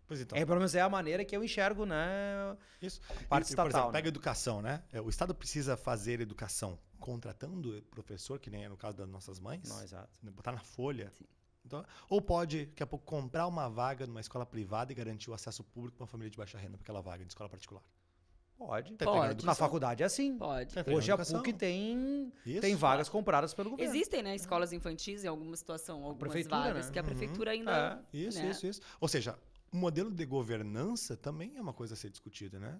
Pois então. Pelo menos é a maneira que eu enxergo, né? Isso. Parte estatal. Por exemplo, pega educação, né? O Estado precisa fazer educação contratando professor, que nem é no caso das nossas mães. Não, exato. Botar na folha. Então, ou pode, daqui a pouco, comprar uma vaga numa escola privada e garantir o acesso público para uma família de baixa renda para aquela vaga de escola particular. Pode. Pode. Na faculdade é assim. Pode. Hoje a PUC tem vagas compradas pelo governo. Existem, né, escolas infantis em alguma situação, algumas vagas, né? que a prefeitura ainda... Isso. Ou seja, o modelo de governança também é uma coisa a ser discutida, né?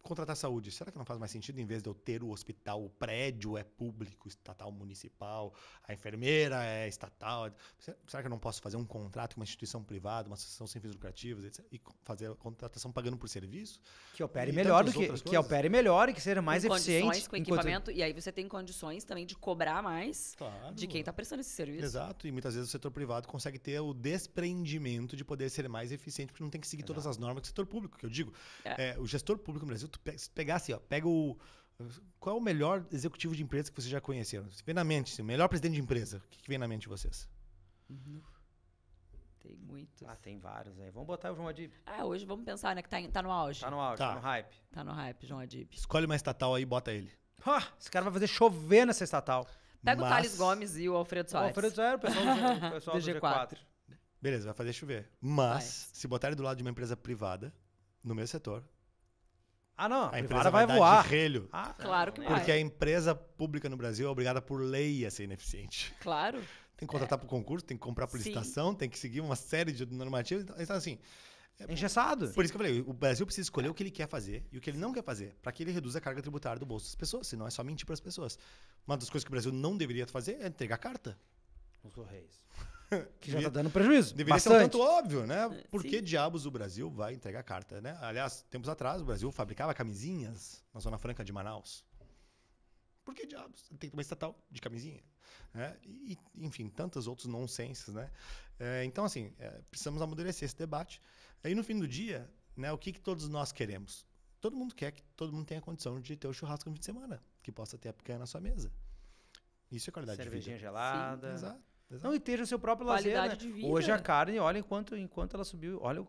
Contratar saúde, será que não faz mais sentido, em vez de eu ter o hospital, o prédio é público, estatal, municipal, a enfermeira é estatal? Será que eu não posso fazer um contrato com uma instituição privada, uma associação sem fins lucrativos, etc., e fazer a contratação pagando por serviço? Que opere melhor opere melhor e que seja mais eficiente. Condições, com equipamento, e aí você tem condições também de cobrar mais de quem está prestando esse serviço. Exato, e muitas vezes o setor privado consegue ter o desprendimento de poder ser mais eficiente, porque não tem que seguir todas as normas do setor público, que eu digo. O gestor público no Brasil, se pegar assim, qual é o melhor executivo de empresa que vocês já conheceram? Se vem na mente, assim, o melhor presidente de empresa, o que vem na mente de vocês? Tem muitos. Tem vários aí. Vamos botar o João Adib. Hoje vamos pensar, né, que tá no auge. Tá no auge, tá no hype. Tá no hype, João Adib. Escolhe uma estatal aí e bota ele. Esse cara vai fazer chover nessa estatal. Pega o Thales Gomes e o Alfredo Soares. O Alfredo Soares, o pessoal do G4. Beleza, vai fazer chover. Mas, se botar ele do lado de uma empresa privada, no mesmo setor... não. A empresa vai voar. De relho. Claro que vai. Porque a empresa pública no Brasil é obrigada por lei a ser ineficiente. Claro. Tem que contratar por concurso, tem que comprar por licitação, tem que seguir uma série de normativas. Então, assim... engessado. Por isso que eu falei, o Brasil precisa escolher o que ele quer fazer e o que ele não quer fazer, para que ele reduza a carga tributária do bolso das pessoas, senão é só mentir para as pessoas. Uma das coisas que o Brasil não deveria fazer é entregar carta. Os Correios. Que já tá dando prejuízo. Deveria ser um tanto óbvio, né? Por que diabos o Brasil vai entregar carta, né? Aliás, tempos atrás, o Brasil fabricava camisinhas na Zona Franca de Manaus. Por que diabos? Tem que ter uma estatal de camisinha. Né? E, enfim, tantos outros nonsenses, né? Então, assim, precisamos amadurecer esse debate. Aí, no fim do dia, né, o que todos nós queremos? Todo mundo quer que todo mundo tenha condição de ter o churrasco no fim de semana, que possa ter a picanha na sua mesa. Isso é qualidade de vida. Cervejinha gelada. Sim, exato. Não, e esteja o seu próprio lazer, né? De vida. Hoje a carne, olha enquanto ela subiu, olha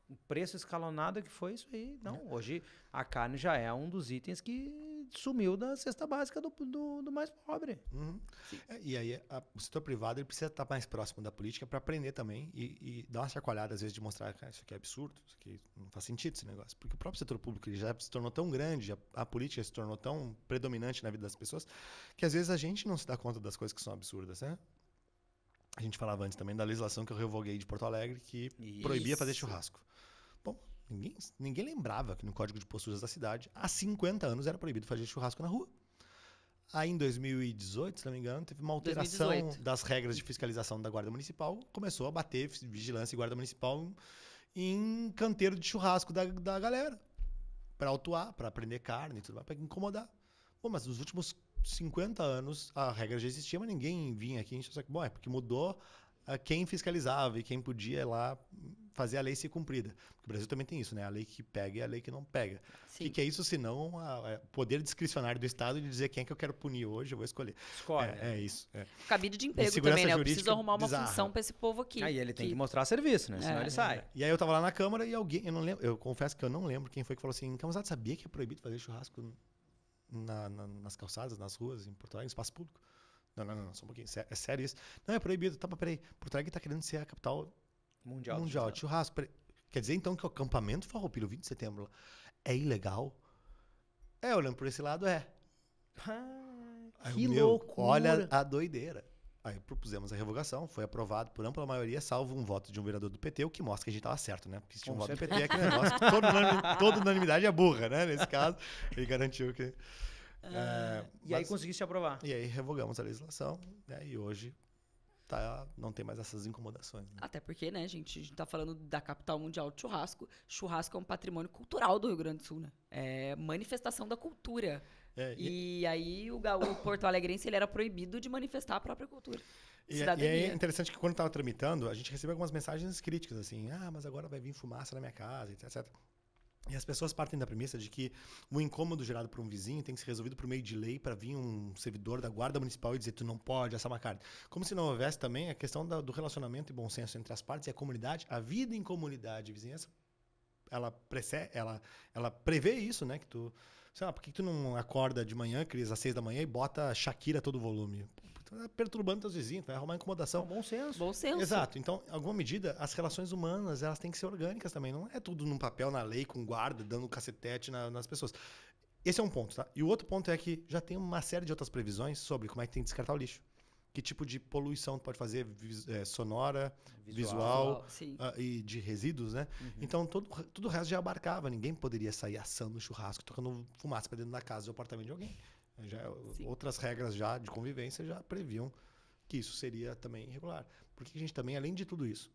o preço escalonado que foi isso aí. Não, hoje a carne já é um dos itens que sumiu da cesta básica do mais pobre. E aí o setor privado ele precisa estar mais próximo da política para aprender também e dar uma chacoalhada às vezes de mostrar que isso aqui é absurdo, isso aqui não faz sentido esse negócio. Porque o próprio setor público ele já se tornou tão grande, a política se tornou tão predominante na vida das pessoas, que às vezes a gente não se dá conta das coisas que são absurdas, né? A gente falava antes também da legislação que eu revoguei de Porto Alegre que proibia fazer churrasco. Bom, ninguém lembrava que no Código de Posturas da cidade, há 50 anos era proibido fazer churrasco na rua. Aí em 2018, se não me engano, teve uma alteração 2018. das regras de fiscalização da Guarda Municipal. Começou a bater vigilância e Guarda Municipal em canteiro de churrasco da galera. Para autuar, para prender carne e tudo mais, para incomodar. Pô, mas nos últimos 50 anos a regra já existia, mas ninguém vinha aqui. Bom, é porque mudou quem fiscalizava e quem podia ir lá fazer a lei ser cumprida. Porque o Brasil também tem isso, né? A lei que pega e a lei que não pega. O que é isso, senão o poder discricionário do Estado de dizer quem é que eu quero punir hoje, eu vou escolher. Escolhe. É isso. Cabide de emprego Segurança também, né? Eu jurídica preciso arrumar uma bizarra. função pra esse povo aqui. Aí ele tem que mostrar serviço, né? Senão ele sai. E aí eu tava lá na Câmara e alguém, eu não lembro, eu confesso que eu não lembro quem foi que falou assim, Camusado, sabia que é proibido fazer churrasco nas calçadas, nas ruas, em Porto Alegre, em espaço público? Não, só um pouquinho. É sério isso? Não, é proibido. Tá, mas peraí. Porto Alegre tá querendo ser a capital mundial de churrasco. Quer dizer, então, que o acampamento Farroupilha, 20 de setembro, é ilegal? Olhando por esse lado, é. Que loucura. Olha a doideira. Aí propusemos a revogação, foi aprovado por ampla maioria, salvo um voto de um vereador do PT, o que mostra que a gente estava certo, né? Porque se tinha um voto do PT, é aquele negócio que toda unanimidade é burra, né? Nesse caso, ele garantiu que... E aí conseguiste aprovar. E aí revogamos a legislação, né? E hoje não tem mais essas incomodações. Né? Até porque, né, gente, a gente tá falando da capital mundial de churrasco. Churrasco é um patrimônio cultural do Rio Grande do Sul, né? É manifestação da cultura. E aí o Porto Alegrense ele era proibido de manifestar a própria cultura. E é interessante que quando estava tramitando, a gente recebeu algumas mensagens críticas, assim, mas agora vai vir fumaça na minha casa, etc. E as pessoas partem da premissa de que o incômodo gerado por um vizinho tem que ser resolvido por meio de lei para vir um servidor da Guarda Municipal e dizer tu não pode assar uma carne. Como se não houvesse também a questão do relacionamento e bom senso entre as partes e a comunidade. A vida em comunidade e vizinhança, ela prevê isso, né? Que tu, sei lá, por que tu não acorda de manhã, Cris, às 6 da manhã e bota Shakira a todo volume? Tu tá perturbando teus vizinhos, vai arrumar incomodação. Bom senso. Bom senso. Exato. Então, em alguma medida, as relações humanas, elas têm que ser orgânicas também. Não é tudo num papel, na lei, com guarda, dando cacetete nas pessoas. Esse é um ponto, tá? E o outro ponto é que já tem uma série de outras previsões sobre como é que tem que descartar o lixo. Que tipo de poluição tu pode fazer, sonora, visual e de resíduos, né? Então, tudo o resto já abarcava. Ninguém poderia sair assando churrasco, tocando fumaça para dentro da casa ou apartamento de alguém. Outras regras já de convivência já previam que isso seria também irregular. Porque a gente também, além de tudo isso,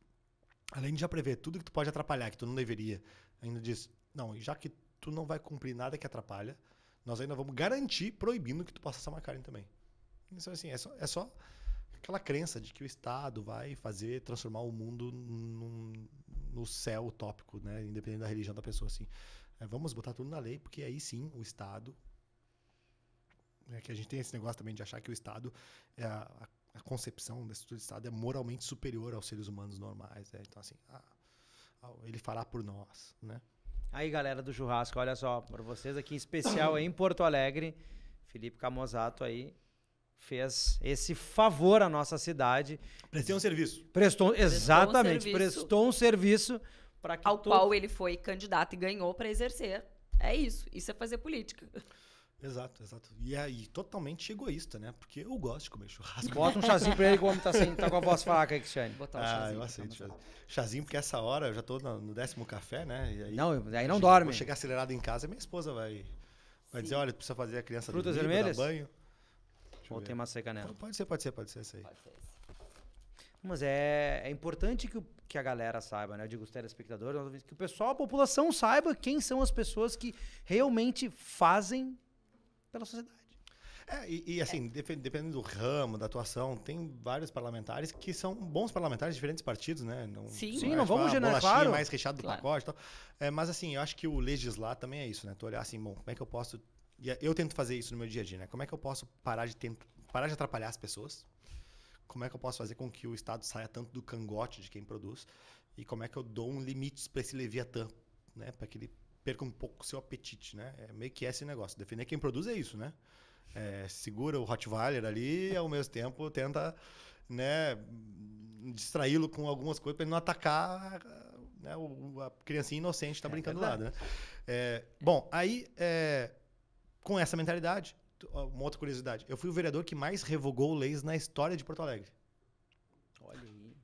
além de já prever tudo que tu pode atrapalhar, que tu não deveria, ainda diz, não, já que tu não vai cumprir nada que atrapalha, nós ainda vamos garantir, proibindo que tu possa assar uma carne também. Então, assim, é só aquela crença de que o Estado vai transformar o mundo no céu utópico, né? Independente da religião da pessoa, assim. Vamos botar tudo na lei, porque aí sim o Estado... que a gente tem esse negócio também de achar que o Estado, a concepção da estrutura do Estado é moralmente superior aos seres humanos normais. Né? Então, assim, ele fará por nós, né? Aí, galera do churrasco, olha só, para vocês aqui em especial em Porto Alegre, Felipe Camozato aí fez esse favor à nossa cidade. Prestou um serviço. Exatamente, prestou um serviço para que qual ele foi candidato e ganhou para exercer. É isso é fazer política. Exato. E totalmente egoísta, né? Porque eu gosto de comer churrasco. Bota um chazinho pra ele, como tá com a voz fraca aí, Cristiane. Botar um chazinho. Eu aceito chazinho. Chazinho, porque essa hora eu já tô no 10º café, né? E aí não dorme. Vou chegar acelerado em casa e minha esposa vai dizer, olha, tu precisa fazer a criança Frutas dormir, vermelhas? dar banho. Ou tem uma seca nela? Pode ser isso aí. Mas é importante que a galera saiba, né? Eu digo os telespectadores, que o pessoal, a população saiba quem são as pessoas que realmente fazem pela sociedade. Assim, dependendo do ramo, da atuação, tem vários parlamentares que são bons parlamentares de diferentes partidos, né? Não vamos generalizar, claro. Mais recheado do pacote e tal. Mas assim, eu acho que o legislar também é isso, né? Tu olhar assim, bom, como é que eu posso... Eu tento fazer isso no meu dia a dia, né? Como é que eu posso parar de atrapalhar as pessoas? Como é que eu posso fazer com que o Estado saia tanto do cangote de quem produz? E como é que eu dou um limite para esse Leviatã, né? Para que ele perca um pouco o seu apetite, né? É meio que esse negócio. Defender quem produz é isso, né? Segura o Rottweiler ali e ao mesmo tempo tenta, né, distraí-lo com algumas coisas para ele não atacar, né, a criancinha inocente que está brincando do lado, né? Bom, aí, com essa mentalidade, uma outra curiosidade. Eu fui o vereador que mais revogou leis na história de Porto Alegre. Olha aí.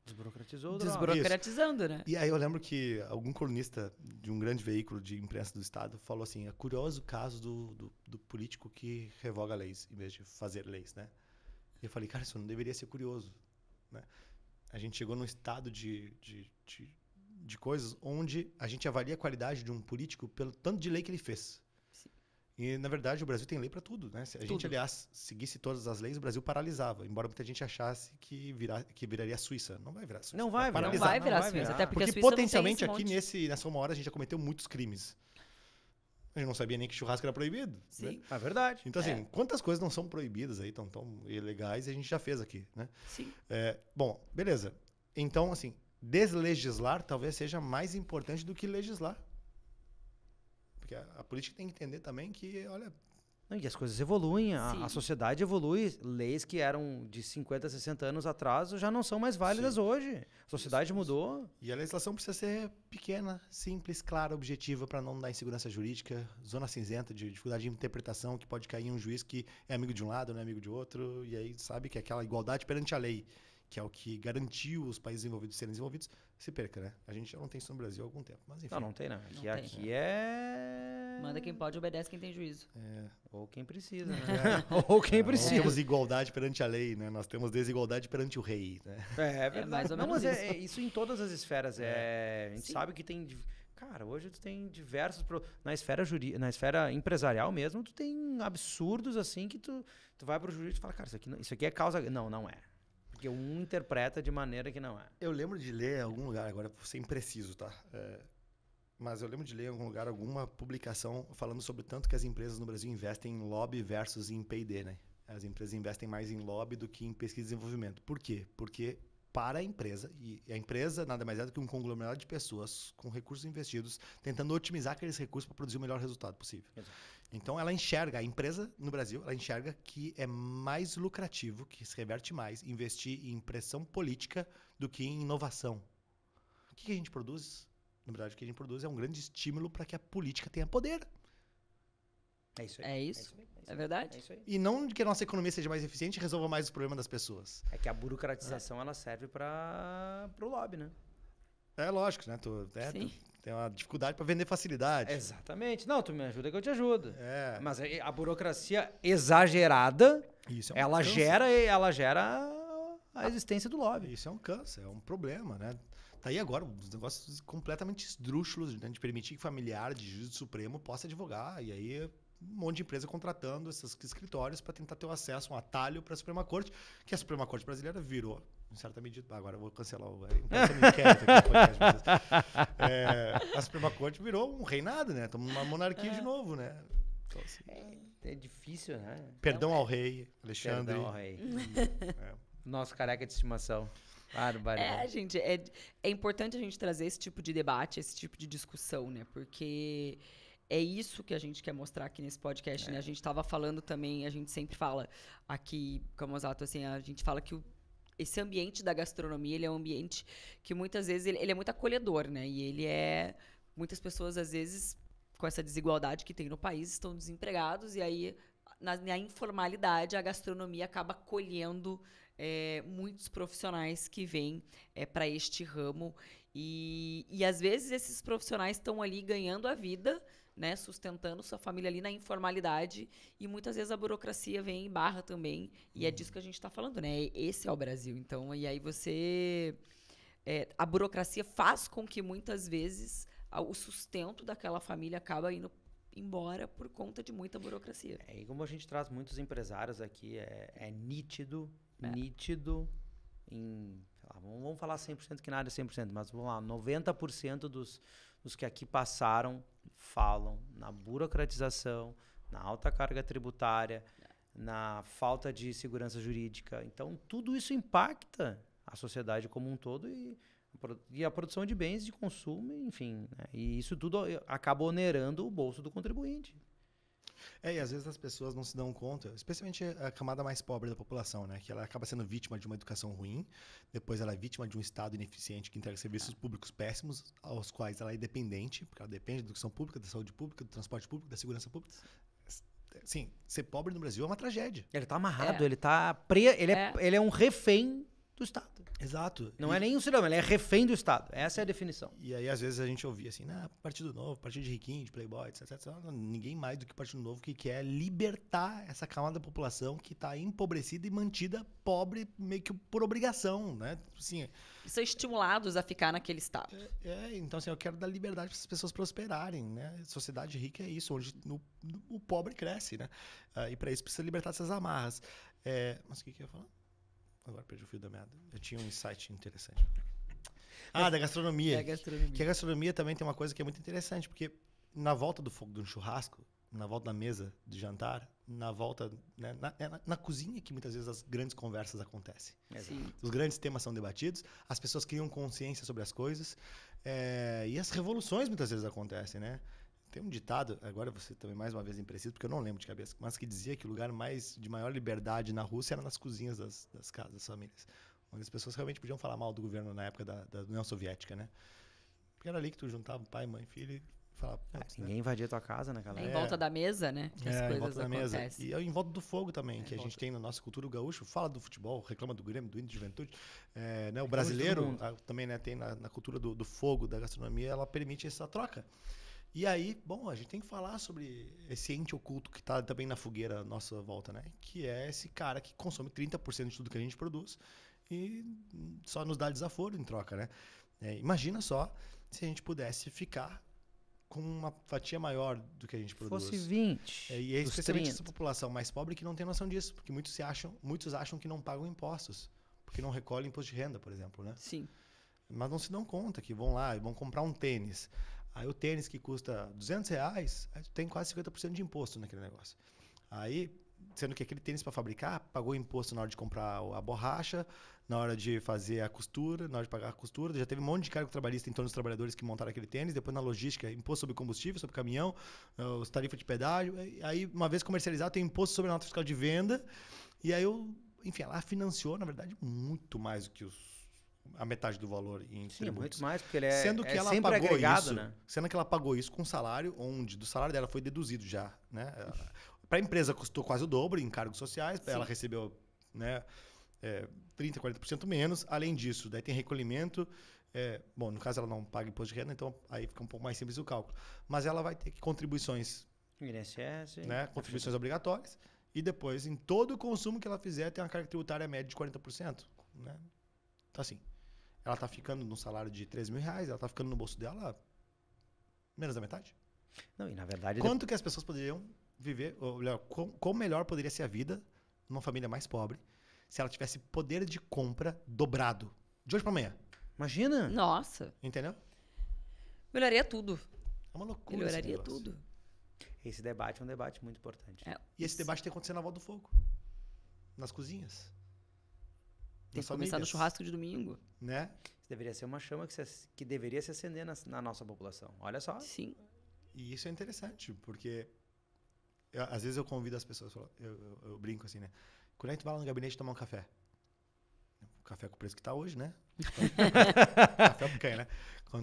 Desburocratizou o droga. Desburocratizando, né? E aí eu lembro que algum colunista de um grande veículo de imprensa do Estado falou assim, é curioso o caso do político que revoga leis, em vez de fazer leis, né? E eu falei, cara, isso não deveria ser curioso, né? A gente chegou num estado de coisas onde a gente avalia a qualidade de um político pelo tanto de lei que ele fez. Sim. E, na verdade, o Brasil tem lei para tudo, né? Se a gente, aliás, seguisse todas as leis, o Brasil paralisava. Embora muita gente achasse que viraria a Suíça. Não vai virar a Suíça. Não vai virar. Não vai virar a Suíça, virar. até porque a Porque Suíça potencialmente não tem esse aqui nessa uma hora a gente já cometeu muitos crimes. A gente não sabia nem que churrasco era proibido. Sim. Né? É verdade. Então, assim, quantas coisas não são proibidas aí, tão ilegais, e a gente já fez aqui, né? Sim. Bom, beleza. Então, assim, deslegislar talvez seja mais importante do que legislar. Porque a política tem que entender também que, olha... Não, e as coisas evoluem, Sim. a sociedade evolui. Leis que eram de 50, 60 anos atrás já não são mais válidas Sim. hoje. A sociedade Isso. mudou. E a legislação precisa ser pequena, simples, clara, objetiva, para não dar insegurança jurídica, zona cinzenta, de dificuldade de interpretação, que pode cair em um juiz que é amigo de um lado, não é amigo de outro, e aí sabe que aquela igualdade perante a lei, que é o que garantiu os países envolvidos serem desenvolvidos, se perca, né? A gente já não tem isso no Brasil há algum tempo, mas enfim. Não tem não. Não tem. Aqui é... Manda quem pode, obedece quem tem juízo. Ou quem precisa, né? Ou quem Não precisa. temos igualdade perante a lei, né? Nós temos desigualdade perante o rei, né? É verdade. mais ou Não, menos mas isso em todas as esferas. A gente Sim. sabe que tem... Cara, hoje tu tem diversos... Na esfera empresarial mesmo, tu tem absurdos assim que tu vai pro jurídico e fala, cara, isso aqui é causa... Não é. Porque um interpreta de maneira que não é. Eu lembro de ler em algum lugar, agora vou ser impreciso, tá? Mas eu lembro de ler em algum lugar alguma publicação falando sobre o tanto que as empresas no Brasil investem em lobby versus em P&D, né? As empresas investem mais em lobby do que em pesquisa e desenvolvimento. Por quê? Porque para a empresa, e a empresa nada mais é do que um conglomerado de pessoas com recursos investidos, tentando otimizar aqueles recursos para produzir o melhor resultado possível. Exato. Então ela enxerga, a empresa no Brasil, ela enxerga que é mais lucrativo, que se reverte mais, investir em pressão política do que em inovação. O que a gente produz? Na verdade, o que a gente produz é um grande estímulo para que a política tenha poder. É isso aí. É isso? É verdade? É isso aí. E não que a nossa economia seja mais eficiente e resolva mais os problemas das pessoas. É que a burocratização ela serve pro lobby, né? É lógico, né? Sim. Tem uma dificuldade para vender facilidade. Exatamente. Não, tu me ajuda que eu te ajudo. É. Mas a burocracia exagerada, Isso é um ela câncer. gera a existência do lobby. Isso é um câncer, é um problema, né? Tá aí agora uns negócios completamente esdrúxulos, né, de permitir que familiar de juiz do Supremo possa advogar, e aí um monte de empresa contratando esses escritórios para tentar ter o acesso, um atalho para a Suprema Corte, que a Suprema Corte brasileira virou, em certa medida, agora eu vou cancelar o inquérito aqui no podcast, a Suprema Corte virou um reinado, né? Estamos numa monarquia de novo, né? Então, assim, É difícil, né? perdão ao rei, Alexandre. Perdão, rei. Nosso careca de estimação. Gente, é importante a gente trazer esse tipo de debate, esse tipo de discussão, né? Porque é isso que a gente quer mostrar aqui nesse podcast, né? A gente estava falando também, a gente sempre fala aqui, Camozato, assim, a gente fala que esse ambiente da gastronomia, ele é um ambiente que muitas vezes ele é muito acolhedor, né? E ele é... Muitas pessoas, às vezes, com essa desigualdade que tem no país, estão desempregados e aí, na informalidade, a gastronomia acaba acolhendo muitos profissionais que vêm para este ramo e às vezes esses profissionais estão ali ganhando a vida, né, sustentando sua família ali na informalidade e muitas vezes a burocracia vem e barra também e é disso que a gente está falando, né? Esse é o Brasil. Então, e aí a burocracia faz com que muitas vezes o sustento daquela família acaba indo embora por conta de muita burocracia. E como a gente traz muitos empresários aqui, é nítido, sei lá, vamos falar 100% que nada é 100%, mas vamos lá, 90% dos que aqui passaram falam na burocratização, na alta carga tributária, na falta de segurança jurídica. Então, tudo isso impacta a sociedade como um todo e a produção de bens de consumo, enfim, né? E isso tudo acaba onerando o bolso do contribuinte. E às vezes as pessoas não se dão conta, especialmente a camada mais pobre da população, né? Que ela acaba sendo vítima de uma educação ruim, depois ela é vítima de um Estado ineficiente que entrega serviços públicos péssimos, aos quais ela é dependente, porque ela depende da educação pública, da saúde pública, do transporte público, da segurança pública. Sim, ser pobre no Brasil é uma tragédia. Ele tá amarrado, ele tá ele é um refém do Estado. Exato. Não é nem um cidadão, ele é refém do Estado. Essa é a definição. E aí, às vezes, a gente ouvia assim, Partido Novo, partido de riquinho, de playboy, etc, etc. Ninguém mais do que o Partido Novo que quer libertar essa camada da população que está empobrecida e mantida pobre meio que por obrigação, né? Assim, São estimulados a ficar naquele estado. então, assim, eu quero dar liberdade para as pessoas prosperarem, né? Sociedade rica é isso, onde o pobre cresce, né? E para isso precisa libertar dessas amarras. Mas o que eu ia falar? Agora perdi o fio da meada. Eu tinha um insight interessante. Da gastronomia. Que a gastronomia também tem uma coisa que é muito interessante, porque na volta do fogo de um churrasco, na volta da mesa de jantar, na volta, né, na cozinha que muitas vezes as grandes conversas acontecem. Sim. Os grandes temas são debatidos, as pessoas criam consciência sobre as coisas, e as revoluções muitas vezes acontecem, né? Tem um ditado, agora você também mais uma vez impreciso, porque eu não lembro de cabeça, mas que dizia que o lugar de maior liberdade na Rússia era nas cozinhas das casas, das famílias. Onde as pessoas realmente podiam falar mal do governo na época da União Soviética, né? Porque era ali que tu juntava pai, mãe, filho e falava... Ninguém invadia tua casa naquela Em volta da mesa, né? Que as coisas em volta da mesa. acontecem. E em volta do fogo também, que a gente tem na nossa cultura. O gaúcho fala do futebol, reclama do Grêmio, do Inter de Juventude. Né, o brasileiro também, né, tem na cultura do fogo, da gastronomia, ela permite essa troca. E aí, bom, a gente tem que falar sobre esse ente oculto que está também na fogueira à nossa volta, né? Que é esse cara que consome 30% de tudo que a gente produz e só nos dá desaforo em troca, né? Imagina só se a gente pudesse ficar com uma fatia maior do que a gente produz. Fosse 20. E é especialmente essa população mais pobre que não tem noção disso, porque muitos acham que não pagam impostos, porque não recolhem imposto de renda, por exemplo, né? Sim. Mas não se dão conta que vão lá e vão comprar um tênis. Aí o tênis que custa R$200, aí tu tem quase 50% de imposto naquele negócio. Aí, sendo que aquele tênis para fabricar, pagou imposto na hora de comprar a borracha, na hora de fazer a costura, na hora de pagar a costura. Já teve um monte de cargo trabalhista em torno dos trabalhadores que montaram aquele tênis. Depois na logística, imposto sobre combustível, sobre caminhão, os tarifas de pedágio. Aí, uma vez comercializado, tem imposto sobre a nota fiscal de venda. E aí, enfim, ela financiou, na verdade, muito mais do que a metade do valor em tributos. Muito mais, porque ele é, sendo que ela sempre pagou agregado, isso, né? Sendo que ela pagou isso com um salário onde do salário dela foi deduzido já, né? Para a empresa custou quase o dobro em encargos sociais, ela recebeu, né, 30%, 40% menos. Além disso, daí tem recolhimento. Bom, no caso ela não paga imposto de renda, então aí fica um pouco mais simples o cálculo. Mas ela vai ter contribuições, INSS, né, contribuições obrigatórias, e depois em todo o consumo que ela fizer tem uma carga tributária média de 40%, né? Então assim, ela está ficando no salário de R$13.000, ela está ficando no bolso dela menos da metade. Não, e na verdade... Quanto que as pessoas poderiam viver, ou melhor, quão melhor poderia ser a vida numa família mais pobre se ela tivesse poder de compra dobrado, de hoje para amanhã. Imagina! Nossa. Entendeu? Melhoraria tudo. É uma loucura. Melhoraria tudo. Esse debate é um debate muito importante. E esse debate tem que acontecer na volta do fogo. Nas cozinhas. Tem que começar no churrasco de domingo. Né? Isso deveria ser uma chama que deveria se acender na nossa população. Olha só. Sim. E isso é interessante, porque às vezes eu convido as pessoas, eu brinco assim, né? Quando a gente vai lá no gabinete tomar um café, o café com o preço que está hoje, né? Café ou picanha, né?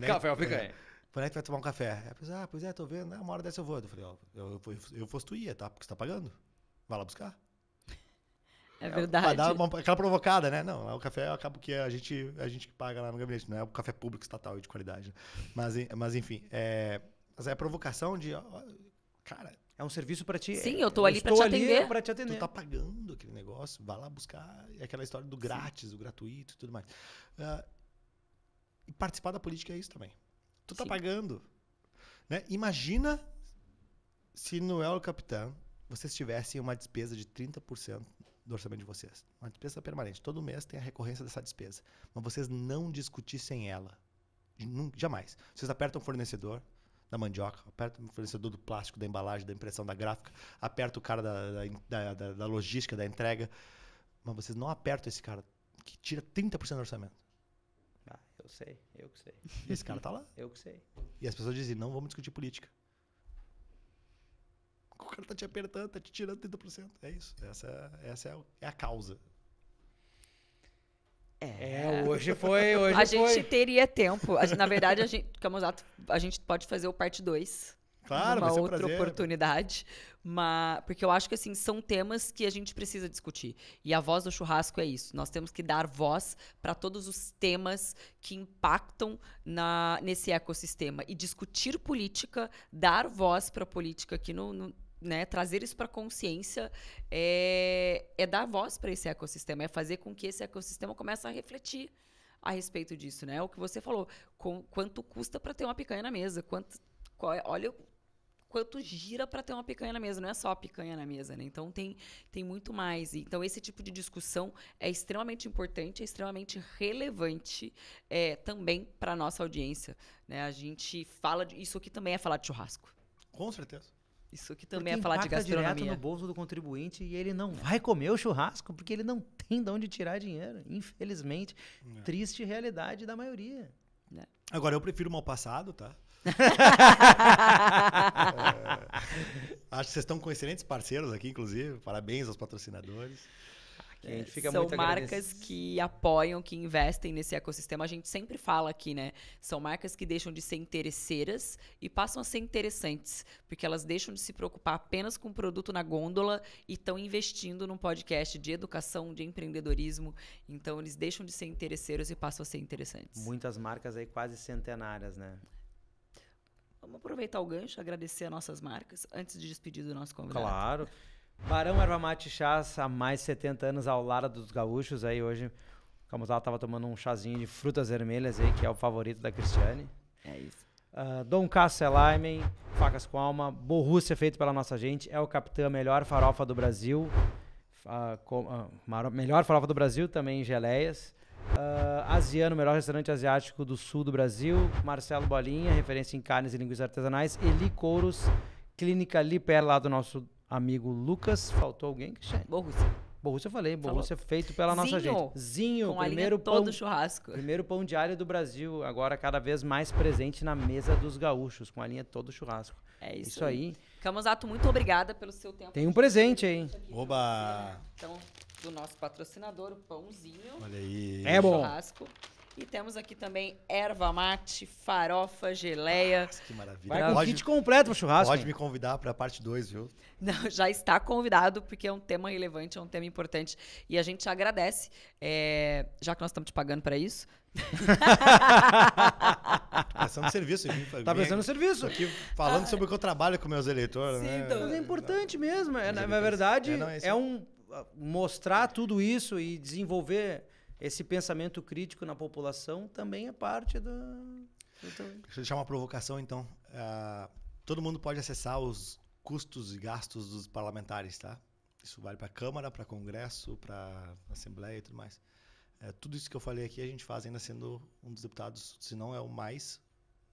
Café ou picanha. Quando a gente vai tomar um café, a pessoa, pois é, tô vendo, uma hora dessa eu vou. Eu falei, eu fosse tu ia, tá? Porque você tá pagando. Vai lá buscar. É verdade. Vai dar aquela provocada, né? Não, o café acaba que a gente que paga lá no gabinete, não é o café público estatal e de qualidade. Né? Mas enfim, mas é a provocação de, cara... É um serviço para ti. Sim, eu tô ali para te atender. Pra te atender. Tu tá pagando aquele negócio, vai lá buscar. É aquela história do grátis, do gratuito e tudo mais. E participar da política é isso também. Tu tá pagando. Né? Imagina se no El Capitán vocês tivessem uma despesa de 30% do orçamento de vocês. Uma despesa permanente. Todo mês tem a recorrência dessa despesa. Mas vocês não discutissem ela. Jamais. Vocês apertam o fornecedor da mandioca, apertam o fornecedor do plástico, da embalagem, da impressão, da gráfica, aperta o cara da logística, da entrega. Mas vocês não apertam esse cara que tira 30% do orçamento. Eu que sei. E esse cara tá lá. Eu que sei. E as pessoas dizem, não vamos discutir política. O cara tá te apertando, tá te tirando 30%. É isso. Essa é a causa. Hoje foi. Gente teria tempo. Na verdade, Camusato, a gente pode fazer o parte 2. Claro, numa vai ser um outra prazer. oportunidade. Porque eu acho que assim, são temas que a gente precisa discutir. E a voz do churrasco é isso. Nós temos que dar voz para todos os temas que impactam nesse ecossistema. E discutir política, dar voz para a política aqui né, trazer isso para a consciência é dar voz para esse ecossistema, é fazer com que esse ecossistema comece a refletir a respeito disso, né? O que você falou, quanto custa para ter uma picanha na mesa, olha quanto gira para ter uma picanha na mesa, não é só a picanha na mesa, né? Então tem muito mais. Então esse tipo de discussão é extremamente importante, é extremamente relevante também para a nossa audiência, né? A gente fala isso aqui também é falar de churrasco. Com certeza. Isso aqui também é falar de impacta gastronomia. direto no bolso do contribuinte e ele não vai comer o churrasco porque ele não tem de onde tirar dinheiro. Infelizmente, triste realidade da maioria. Agora, eu prefiro o mal passado, tá? Acho que vocês estão com excelentes parceiros aqui, inclusive. Parabéns aos patrocinadores. A gente fica São muito marcas agradecido. que apoiam, que investem nesse ecossistema. A gente sempre fala aqui, né? São marcas que deixam de ser interesseiras e passam a ser interessantes, porque elas deixam de se preocupar apenas com o produto na gôndola e estão investindo num podcast de educação, de empreendedorismo. Então, eles deixam de ser interesseiros e passam a ser interessantes. Muitas marcas aí quase centenárias, né? Vamos aproveitar o gancho, agradecer as nossas marcas, antes de despedir do nosso convidado. Claro. Barão Erva Mate Chás, há mais de 70 anos ao lado dos gaúchos. Aí hoje o Camusal estava tomando um chazinho de frutas vermelhas aí, que é o favorito da Cristiane. É isso. Dom Cássio Elaime, facas com alma. Borrússia, feito pela nossa gente. É o Capitã, melhor farofa do Brasil. Melhor farofa do Brasil, também em geleias. Asiano, melhor restaurante asiático do sul do Brasil. Marcelo Bolinha, referência em carnes e linguiças artesanais. Eli Couros, Clínica Liper, lá do nosso amigo Lucas. Faltou alguém, Cristiane? Borrússia eu falei. Borrússia feito pela nossa gente. Zinho, com primeiro a linha pão, todo churrasco. primeiro pão de alho do Brasil. Agora cada vez mais presente na mesa dos gaúchos, com a linha todo churrasco. É Isso aí. Camusato, muito obrigada pelo seu tempo. Tem um presente aí. Oba! Então, do nosso patrocinador, o pãozinho. Olha aí. É bom. Churrasco. E temos aqui também erva mate, farofa, geleia. Nossa, que maravilha. Vai com o kit completo pro churrasco. Pode me convidar para a parte 2, viu? Não, já está convidado, porque é um tema relevante, é um tema importante. E a gente agradece, já que nós estamos te pagando para isso. Prestando serviço. Tá prestando serviço. Aqui falando sobre o que eu trabalho com meus eleitores, Sim, né? então. Mas é importante mesmo. Na eleitores. verdade, Não, é isso. mostrar tudo isso e desenvolver esse pensamento crítico na população também é parte da... Deixa eu deixar uma provocação, então. Todo mundo pode acessar os custos e gastos dos parlamentares, tá? Isso vale para a Câmara, para Congresso, para Assembleia e tudo mais. Tudo isso que eu falei aqui a gente faz ainda sendo um dos deputados, se não é o mais,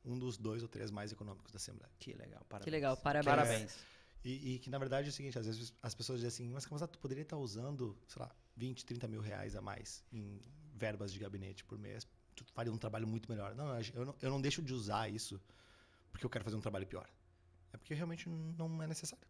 um dos 2 ou 3 mais econômicos da Assembleia. Que legal, parabéns. Que legal, parabéns. Parabéns. E que, na verdade, é o seguinte, às vezes as pessoas dizem assim, mas Camusat, tu poderia estar usando, sei lá, 20, 30 mil reais a mais em verbas de gabinete por mês, tu faria um trabalho muito melhor. Não, eu não deixo de usar isso porque eu quero fazer um trabalho pior. É porque realmente não é necessário.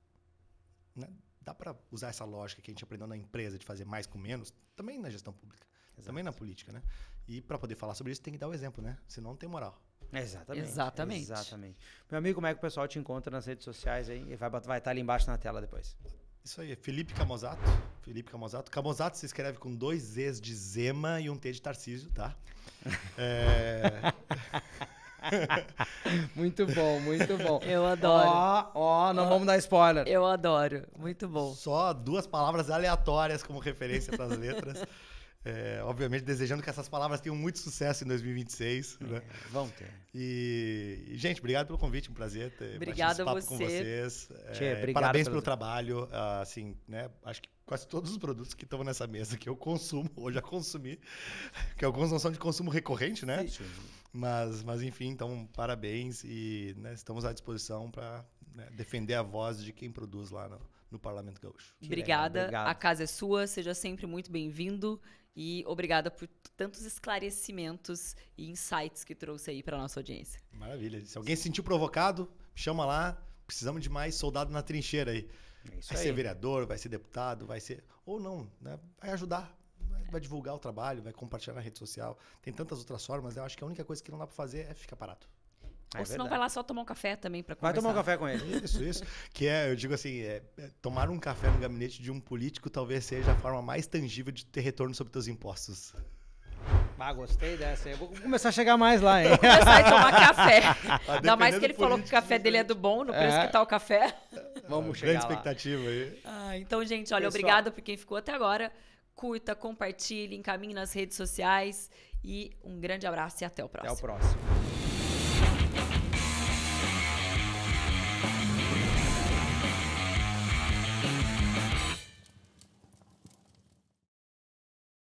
Né? Dá para usar essa lógica que a gente aprendeu na empresa de fazer mais com menos, também na gestão pública, também na política, né? E para poder falar sobre isso tem que dar o exemplo, né? Senão não tem moral. Exatamente. Meu amigo, como é que o pessoal te encontra nas redes sociais aí? Vai estar ali embaixo na tela depois. Isso aí, Felipe Camozato. Camozato se escreve com 2 Zs de Zema e um T de Tarcísio, tá? Muito bom, muito bom. Eu adoro. Não vamos dar spoiler. Eu adoro. Muito bom. Só 2 palavras aleatórias como referência para as letras. Obviamente desejando que essas palavras tenham muito sucesso em 2026. Né? Vão ter. E, gente, obrigado pelo convite, um prazer ter Obrigada batido esse papo com vocês. Obrigado Parabéns pelo trabalho. Assim, né? Acho que quase todos os produtos que estão nessa mesa que eu consumo, ou já consumi, que alguns não são de consumo recorrente, né? Sim. Mas enfim, então parabéns e né, estamos à disposição para defender a voz de quem produz lá no Parlamento Gaúcho. Obrigada. Obrigado. A casa é sua, seja sempre muito bem-vindo e obrigada por tantos esclarecimentos e insights que trouxe aí para nossa audiência. Maravilha. Se alguém se sentiu provocado, chama lá. Precisamos de mais soldado na trincheira aí. Vai ser vereador, vai ser deputado, vai ser... Ou não, né? Vai ajudar. Vai divulgar o trabalho, vai compartilhar na rede social. Tem tantas outras formas. Eu acho que a única coisa que não dá para fazer é ficar parado. Ou se não, verdade. vai lá só tomar um café também pra Vai conversar. tomar um café com ele. Isso. Que eu digo assim, tomar um café no gabinete de um político talvez seja a forma mais tangível de ter retorno sobre teus impostos. Ah, gostei dessa. Eu vou começar a chegar mais lá, hein? Começar a tomar café. Ainda mais dependendo que ele do falou que o político, café dele é do bom, no preço que tá o café. Vamos Grande chegar lá. expectativa aí. Então, gente, olha, Pessoal. obrigada por quem ficou até agora. Curta, compartilhe, encaminhe nas redes sociais. E um grande abraço e até o Até próximo. o próximo.